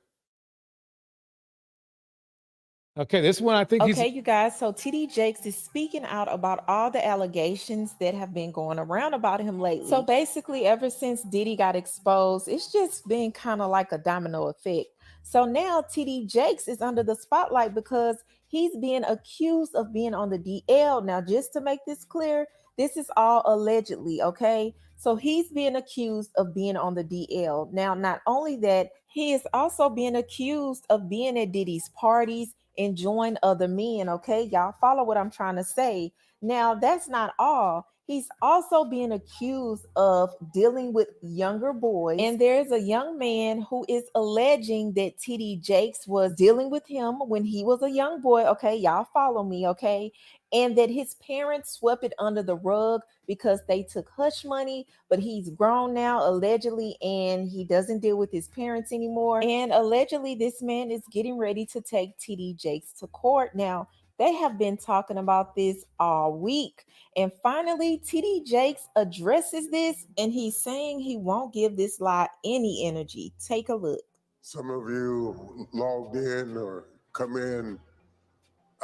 Okay, this one I think Okay, you guys. So TD Jakes is speaking out about all the allegations that have been going around about him lately. So basically, ever since Diddy got exposed, it's just been kind of like a domino effect. So now TD Jakes is under the spotlight because he's being accused of being on the DL. Now, just to make this clear, this is all allegedly, okay? So he's being accused of being on the DL. Now, not only that, he is also being accused of being at Diddy's parties, enjoying other men. Okay, y'all follow what I'm trying to say. Now, that's not all. He's also being accused of dealing with younger boys. And there's a young man who is alleging that TD Jakes was dealing with him when he was a young boy. Okay, y'all follow me. Okay. And that his parents swept it under the rug because they took hush money, but he's grown now, allegedly, and he doesn't deal with his parents anymore. And allegedly, this man is getting ready to take TD Jakes to court. Now, they have been talking about this all week. And finally, TD Jakes addresses this, and he's saying he won't give this lie any energy. Take a look. Some of you logged in or come in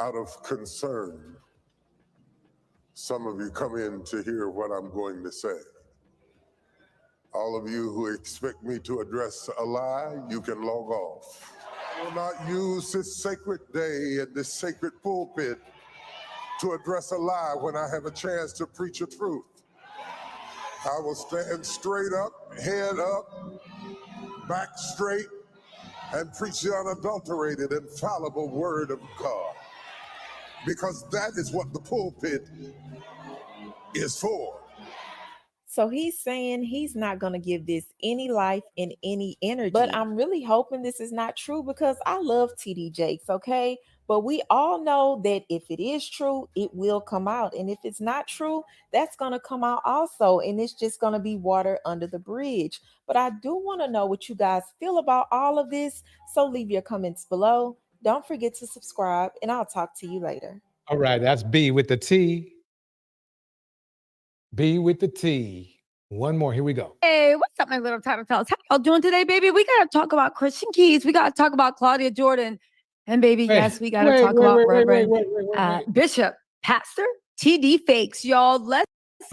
out of concern. Some of you come in to hear what I'm going to say. All of you who expect me to address a lie, you can log off. I will not use this sacred day and this sacred pulpit to address a lie when I have a chance to preach a truth. I will stand straight up, head up, back straight, and preach the unadulterated, infallible word of God. Because that is what the pulpit is for. So he's saying he's not going to give this any life and any energy. But I'm really hoping this is not true because I love TD Jakes, okay? But we all know that if it is true, it will come out. And if it's not true, that's going to come out also. And it's just going to be water under the bridge. But I do want to know what you guys feel about all of this. So leave your comments below. Don't forget to subscribe, and I'll talk to you later. All right, that's B with the T. B with the T. One more. Here we go. Hey, what's up, my little title fellas? How y'all doing today, baby? We gotta talk about Christian Keys. We gotta talk about Claudia Jordan, and baby, yes, we gotta talk about Reverend Bishop, Pastor TD Fakes, y'all. Let's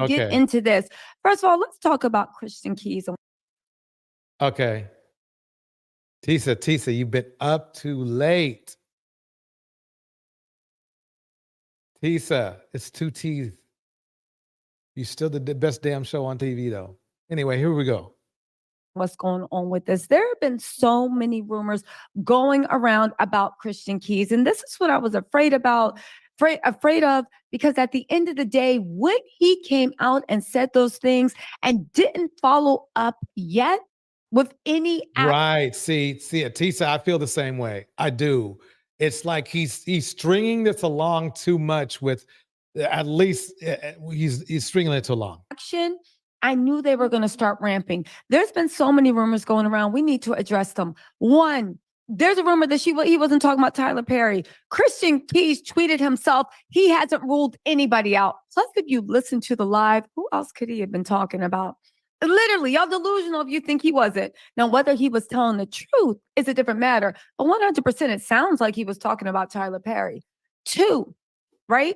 get into this. First of all, let's talk about Christian Keys. Okay. Tisa, you've been up too late. Tisa, it's two T's. You still the best damn show on TV, though. Anyway, here we go. What's going on with this? There have been so many rumors going around about Christian Keys, and this is what I was afraid of, because at the end of the day, when he came out and said those things and didn't follow up yet with any right. See, Tisa, I feel the same way. I do. It's like he's stringing this along too much with. At least he's stringing it too long. Action. I knew they were going to start ramping. There's been so many rumors going around. We need to address them. One, there's a rumor that he wasn't talking about Tyler Perry. Christian Keys tweeted himself, he hasn't ruled anybody out. Plus, if you listen to the live, who else could he have been talking about? Literally, y'all delusional if you think he wasn't. Now, whether he was telling the truth is a different matter. But 100% it sounds like he was talking about Tyler Perry. Two, right?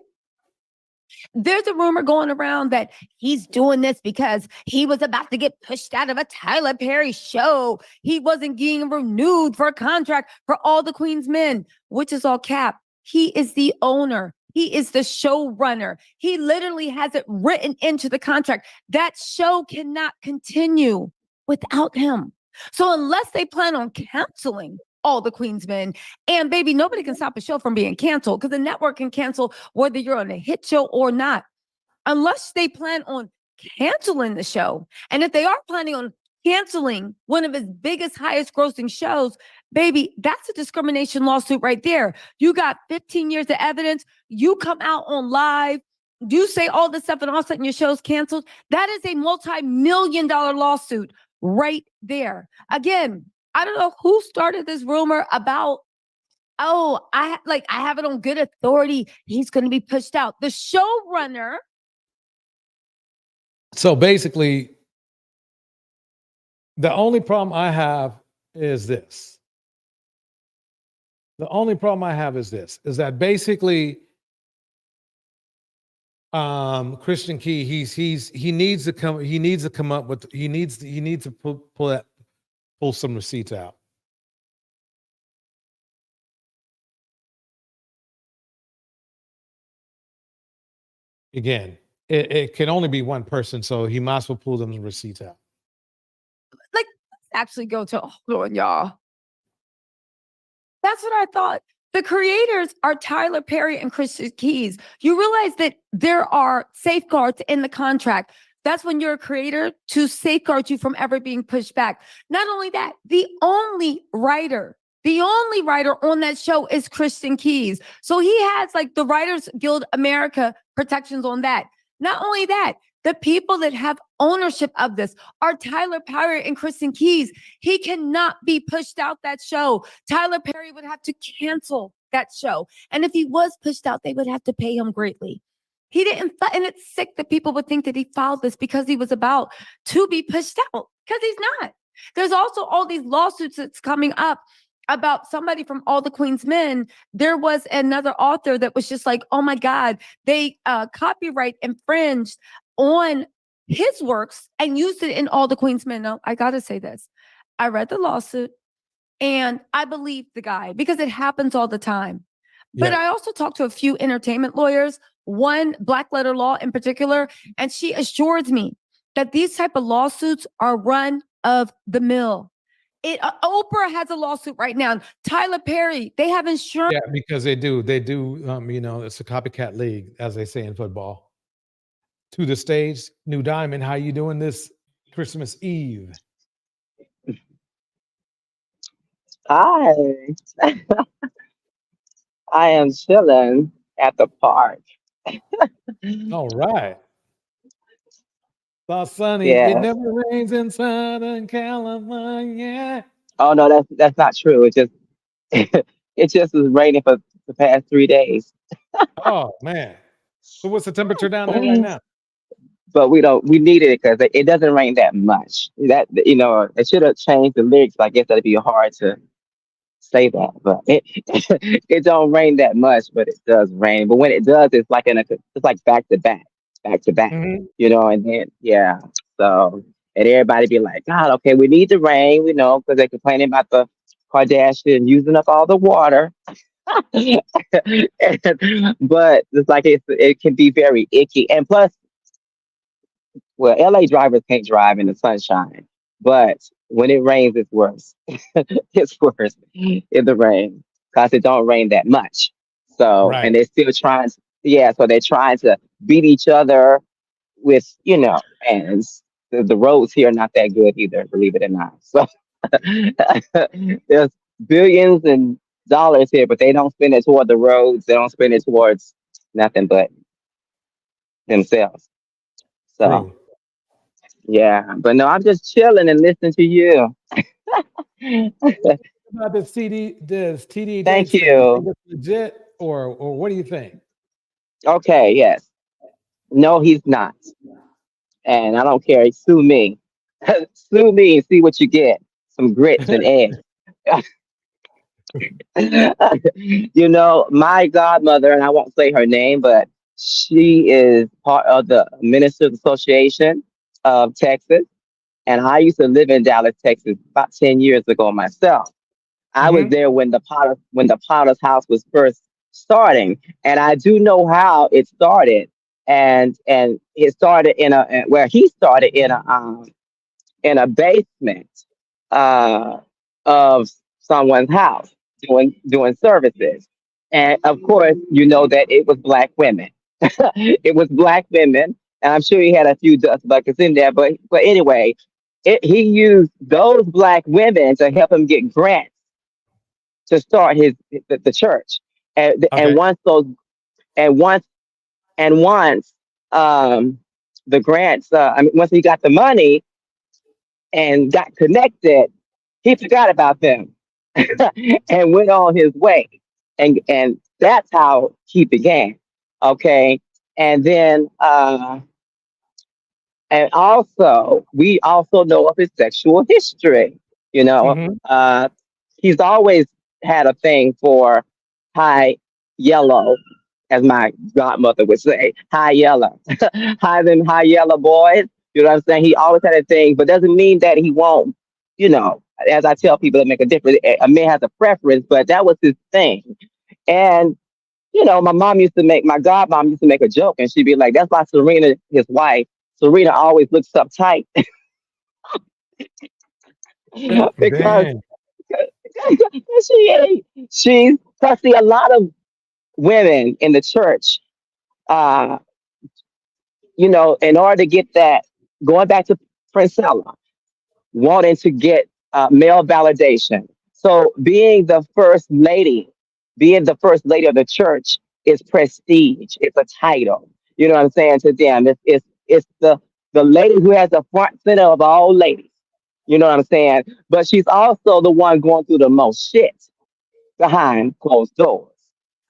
There's a rumor going around that he's doing this because he was about to get pushed out of a Tyler Perry show. He wasn't getting renewed for a contract for All the Queen's Men, which is all cap. He is the owner. He is the showrunner. He literally has it written into the contract. That show cannot continue without him. So unless they plan on canceling All the Queen's Men, and baby, nobody can stop a show from being canceled because the network can cancel whether you're on a hit show or not, unless they plan on canceling the show. And if they are planning on canceling one of his biggest, highest grossing shows, baby, that's a discrimination lawsuit right there. You got 15 years of evidence. You come out on live, you say all this stuff, and all of a sudden your show's canceled. That is a multi-million-dollar lawsuit right there. Again, I don't know who started this rumor about, I have it on good authority. He's going to be pushed out. The showrunner. So basically, the only problem I have is this. Is that basically Christian Key, he needs to pull some receipts out. Again, it can only be one person, so he might as well pull them receipts out. Like, actually go to, hold on, y'all. That's what I thought. The creators are Tyler Perry and Christian Keys. You realize that there are safeguards in the contract. That's when you're a creator, to safeguard you from ever being pushed back. Not only that, the only writer on that show is Christian Keys. So he has like the Writers Guild America protections on that. Not only that, the people that have ownership of this are Tyler Perry and Christian Keys. He cannot be pushed out that show. Tyler Perry would have to cancel that show. And if he was pushed out, they would have to pay him greatly. He didn't, and it's sick that people would think that he filed this because he was about to be pushed out, because he's not. There's also all these lawsuits that's coming up about somebody from All the Queen's Men. There was another author that was just like, oh my God, they copyright infringed on his works and used it in All the Queen's Men. No, I got to say this. I read the lawsuit and I believe the guy because it happens all the time. But I also talked to a few entertainment lawyers, one Black Letter Law in particular, and she assures me that these type of lawsuits are run of the mill. Oprah has a lawsuit right now. Tyler Perry, they have insurance. Yeah, because they do. It's a copycat league, as they say in football. to the stage. New Diamond, how you doing this Christmas Eve? Hi, I am chilling at the park. All right. So sunny. It Yes. never rains in Southern California. Oh no, that's not true. It just it just was raining for the past 3 days. Oh man. So what's the temperature down there right now? But we needed it because it doesn't rain that much. That it should have changed the lyrics. I guess that'd be hard to say that, but it it don't rain that much, but it does rain. But when it does, it's like back to back, back to back. Mhm. And then yeah. So and everybody be like, God, okay, we need the rain, because they're complaining about the Kardashian using up all the water. But it's like it can be very icky, and plus, well, LA drivers can't drive in the sunshine, but when it rains, it's worse. It's worse in the rain because it don't rain that much. So, Right. and they're still trying. Yeah, so they're trying to beat each other with, and the roads here are not that good either, believe it or not. So there's billions and dollars here, but they don't spend it toward the roads. They don't spend it towards nothing but themselves. So True. yeah, but no, I'm just chilling and listening to you. About this TD Thank Jakes thing. You think you. it's legit or what do you think? Okay, yes. No, he's not. And I don't care. Sue me. Sue me and see what you get. Some grits and eggs. My godmother, and I won't say her name, but she is part of the Ministers Association of Texas. And I used to live in Dallas, Texas about 10 years ago myself. I was Mhm. there when the Potter's house was first starting, and I do know how it started. And it started where he started in a basement uh, of someone's house doing services, and of course you know that it was black women. It was black women, and I'm sure he had a few dust buckets in there. But anyway, he used those black women to help him get grants to start the church. And Okay. once those and once and once the grants, once he got the money and got connected, he forgot about them and went on his way. And that's how he began. Okay, and then and also we also know of his sexual history. You know, Mhm. uh, he's always had a thing for high yellow, as my godmother would say, high yellow, high them high yellow boys. You know what I'm saying? He always had a thing, but doesn't mean that he won't. As I tell people, that make a difference. A man has a preference, but that was his thing. And my godmom used to make a joke, and she'd be like, "That's why Serena, his wife, Serena always looks uptight because Dang. she's see a lot of women in the church. Uh, in order to get that, going back to Princella, wanting to get male validation. So being the first lady of the church is prestige. It's a title. You know what I'm saying to them? It's the lady who has the front center of all ladies. You know what I'm saying? But she's also the one going through the most shit behind closed doors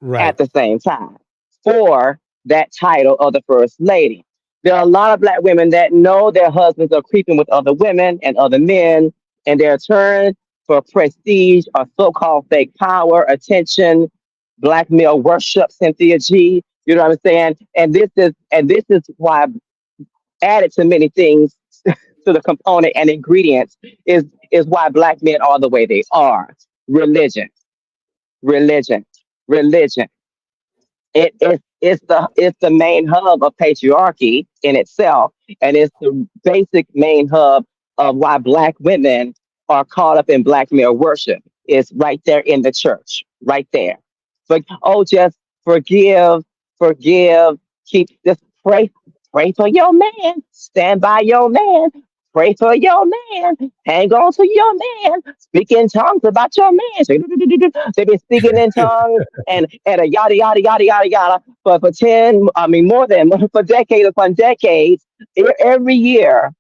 at Right. the same time for that title of the first lady. There are a lot of black women that know their husbands are creeping with other women and other men, and they're turned for prestige or so-called fake power, attention, black male worship, Cynthia G. You know what I'm saying? And this is why added to many things to the component and ingredients is why black men are the way they are. Religion, religion, religion. It's the main hub of patriarchy in itself, and it's the basic main hub of why black women are caught up in black male worship. It's right there in the church, right there. But just forgive, forgive, just pray. Pray for your man. Stand by your man. Pray for your man. Hang on to your man. Speak in tongues about your man. They've been speaking in tongues and a yada yada yada yada yada for 10, I mean more than for decades upon decades. Every year.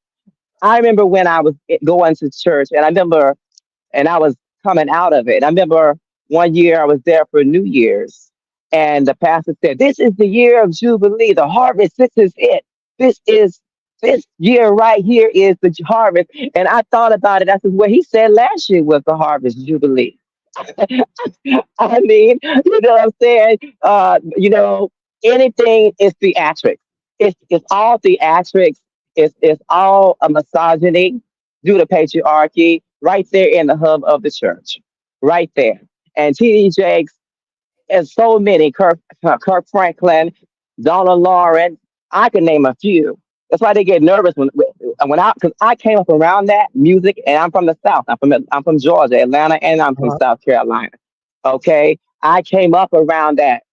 I remember when I was going to church, and I remember and I was coming out of it. I remember one year I was there for New Year's, and the pastor said, "This is the year of Jubilee, the harvest. This is it. This is this year right here is the harvest." And I thought about it. I said, "Well, he said last year was the harvest Jubilee." I mean, you know what I'm saying? Anything is theatrics. It's all theatrics. It's all a misogyny due to patriarchy right there in the hub of the church, right there. And TD Jakes and so many, Kirk Franklin, Donna Lauren, I can name a few. That's why they get nervous because I came up around that music, and I'm from the South. I'm from Georgia, Atlanta, and I'm from South Carolina. Okay, I came up around that.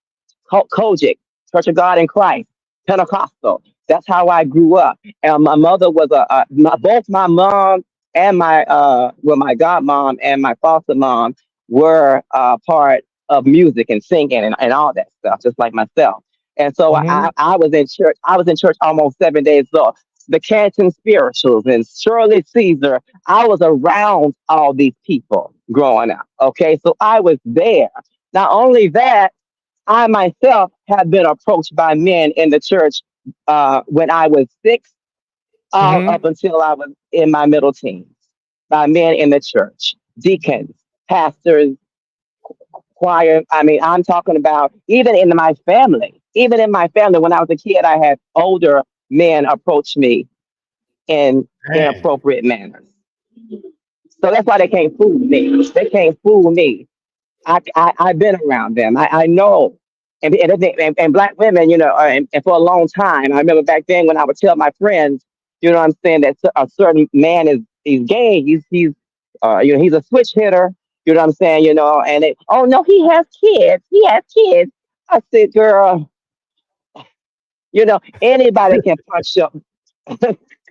Kojic, Church of God in Christ, Pentecostal. That's how I grew up. And my mother was both my mom and my godmom and my foster mom were part of music and singing and all that stuff, just like myself. And so Mhm. I was in church. I was in church almost 7 days ago. The Canton Spirituals and Shirley Caesar. I was around all these people growing up. Okay, so I was there. Not only that, I myself have been approached by men in the church when I was 6, all Mhm. up until I was in my middle teens, by men in the church, deacons, pastors, choir. I mean, I'm talking about even in my family. Even in my family, when I was a kid, I had older men approach me in Dang. inappropriate manners. So that's why they can't fool me. They can't fool me. I've been around them. I know. And black women, and for a long time, I remember back then when I would tell my friends, you know what I'm saying, that a certain man he's gay, he's a switch hitter, you know what I'm saying, and oh no, he has kids. I said, girl, anybody can punch up,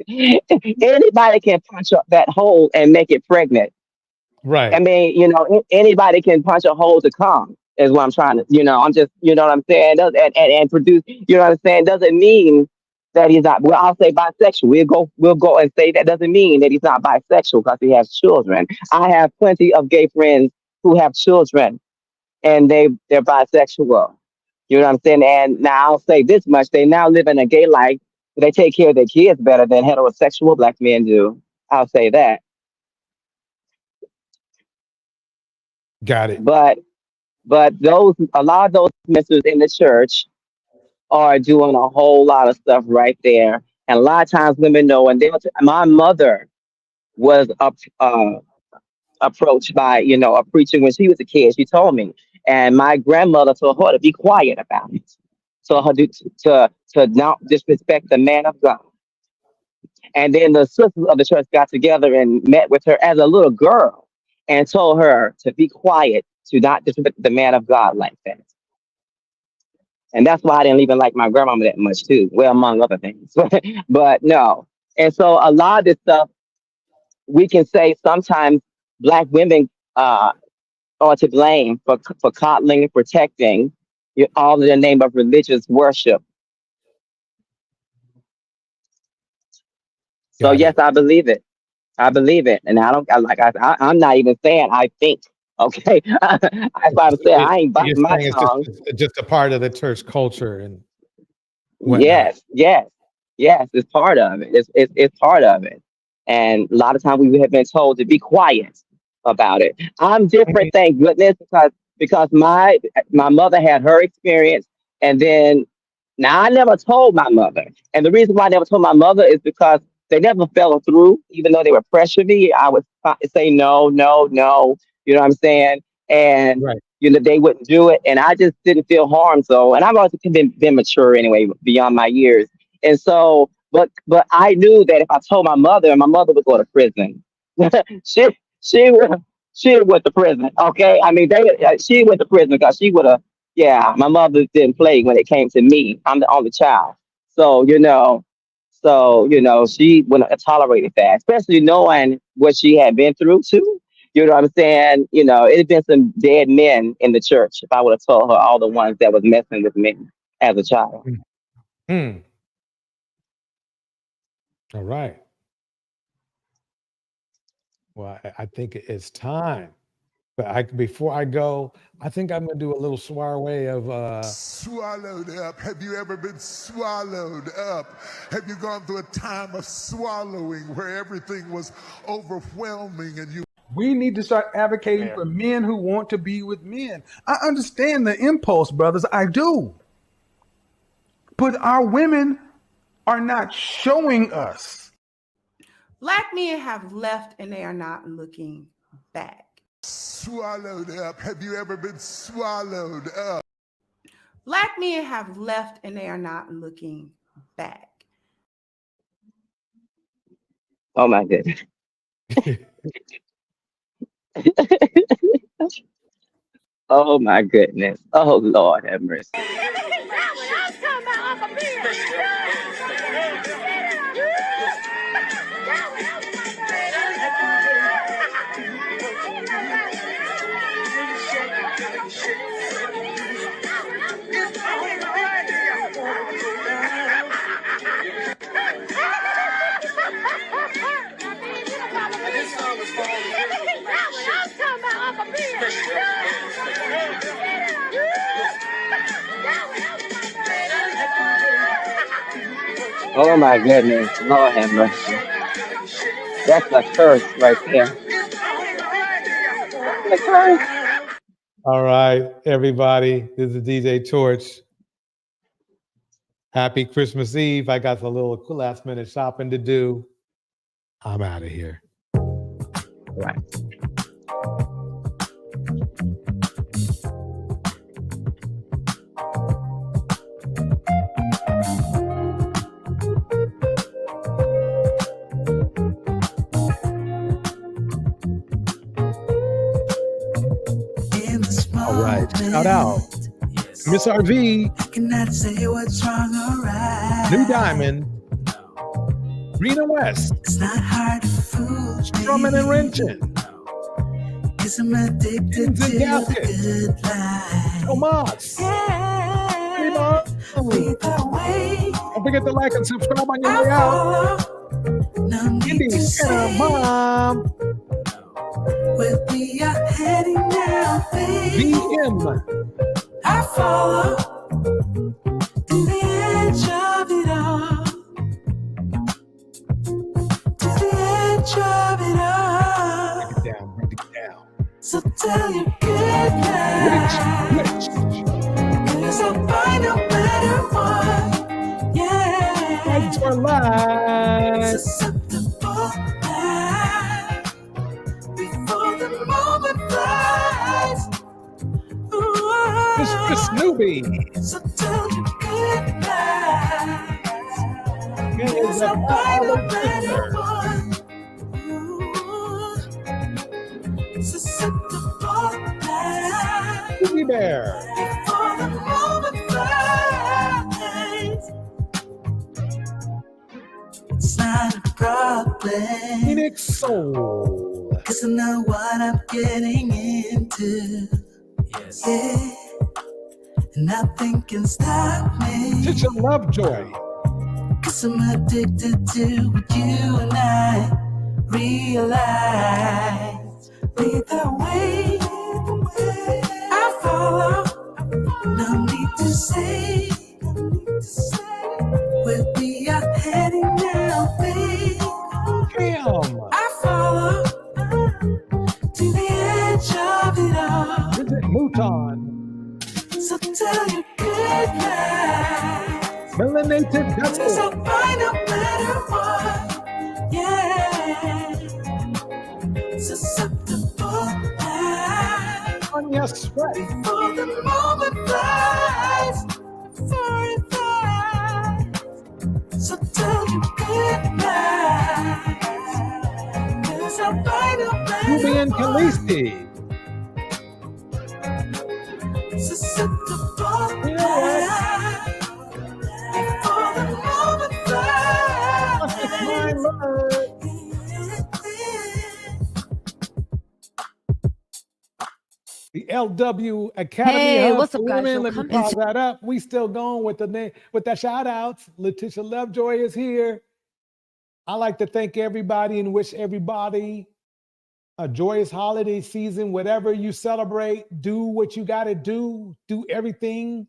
anybody can punch up that hole and make it pregnant. I Right. mean, anybody can punch a hole to come is what I'm trying to, I'm just, you know what I'm saying? And produce, you know what I'm saying? Doesn't mean that he's not, well, I'll say bisexual. We'll go and say that doesn't mean that he's not bisexual because he has children. I have plenty of gay friends who have children and they're bisexual. You know what I'm saying? And now I'll say this much. They now live in a gay life. They take care of their kids better than heterosexual black men do. I'll say that. Got it. But a lot of those ministers in the church are doing a whole lot of stuff right there. And a lot of times women know, and my mother was approached by, a preacher when she was a kid. She told me, and my grandmother told her to be quiet about it. So her to not disrespect the man of God. And then the sisters of the church got together and met with her as a little girl and told her to be quiet, to not disrespect the man of God like that. And that's why I didn't even like my grandmama that much too. Well, among other things, but no. And so a lot of this stuff we can say sometimes black women are to blame for coddling and protecting, all in the name of religious worship. So Got yes, it. I believe it. I believe it, and I don't I'm not even saying I think. Okay, that's why I'm saying I ain't You're biting my saying it's tongue. just a part of the church culture and whatnot. Yes, yes, yes. It's part of it. It's part of it. And a lot of times we have been told to be quiet about it. I'm different, Mhm. thank goodness, because my mother had her experience, and then now I never told my mother. And the reason why I never told my mother is because they never fell through, even though they would pressure me. I would say no, no, no. You know what I'm saying? And Right. they wouldn't do it, and I just didn't feel harmed. So, and I've always been mature anyway, beyond my years. And so, but I knew that if I told my mother would go to prison. she she would she went to prison. Okay, I mean she went to prison because she would have. Yeah, my mother didn't play when it came to me. I'm the only child, She wouldn't tolerate that, especially knowing what she had been through too. You know what I'm saying? It had been some dead men in the church if I would have told her all the ones that was messing with men as a child. Hmm. All right. Well, I think it's time. But before I go, I think I'm gonna do a little soiree of Swallowed up. Have you ever been swallowed up? Have you gone through a time of swallowing where everything was overwhelming and you? We need to start advocating for men who want to be with men. I understand the impulse, brothers. I do. But our women are not showing us. Black men have left and they are not looking back. Swallowed up. Have you ever been swallowed up? Black men have left and they are not looking back. Oh my goodness. Oh my goodness. Oh Lord have mercy. Oh my goodness. Lord have mercy. That's a curse right there. That's a curse. all right, everybody. This is DJ Torch. Happy Christmas Eve. I got a little last minute shopping to do. I'm out of here. Right. All right. Shout out. Miss RV. I cannot say what's wrong or right. New Diamond. Rena West. It's not hard to fool. Strumming and wrenching. Cause I'm addicted to the good life. Tomas. Yeah. Lead the way. Don't forget to like and subscribe on your way out. No need Indy to say Mom. where we are heading now, baby. VM. I follow to the edge of it all. To the edge of it all. Break it down. So tell your good life. Cause I'll find no matter what. Yeah. Thanks for life. Susceptible life. Before the moment flies. Mr. Snoopy. So tell your good life. Is Cause a I'll find no father matter figure. what. Susceptible life. Cookie Bear. Before the moment flies. It's not a problem. Phoenix Soul. Cause I know what I'm getting into. Yes. Yeah. And nothing can stop me. Teacher Lovejoy. Cause I'm addicted to what you and I realize. Lead the way. I follow. No need to say where we are heading now, babe. Damn. I follow to the edge of it all. Visit Mouton. So tell your good life. Melanated Cause Devil. I'll find no matter what. Yeah. Susceptible life. Anya Sweat. Before the moment flies. Before it flies. So tell your good life. Cause I'll find no matter Ruby and what. Khaleesi. Susceptible You know what? life. Before the moment LW Academy Hey, Hub what's for up, guys? Women. Yo, Let me come pause into that up. We still going with the shout outs. Letitia Lovejoy is here. I like to thank everybody and wish everybody a joyous holiday season. Whatever you celebrate, do what you got to do. Do everything.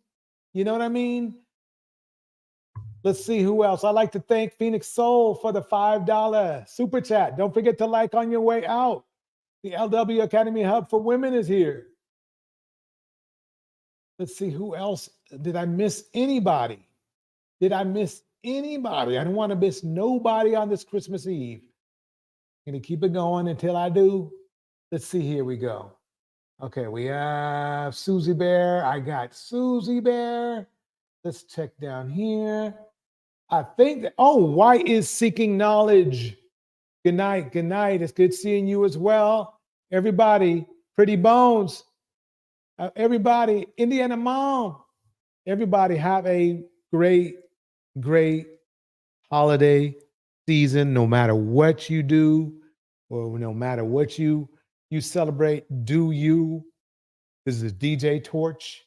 You know what I mean? Let's see who else. I'd like to thank Phoenix Soul for the $5 super chat. Don't forget to like on your way out. The LW Academy Hub for Women is here. Let's see who else. Did I miss anybody? Did I miss anybody? I don't want to miss nobody on this Christmas Eve. I'm going to keep it going until I do. Let's see. Here we go. Okay, we have Susie Bear. I got Susie Bear. Let's check down here. I think that, oh, why is seeking knowledge? Good night. Good night. It's good seeing you as well. Everybody, Pretty Bones. Everybody, Indiana Mom. Everybody have a great, great holiday season, no matter what you do or no matter what you celebrate, do you. This is DJ Torch.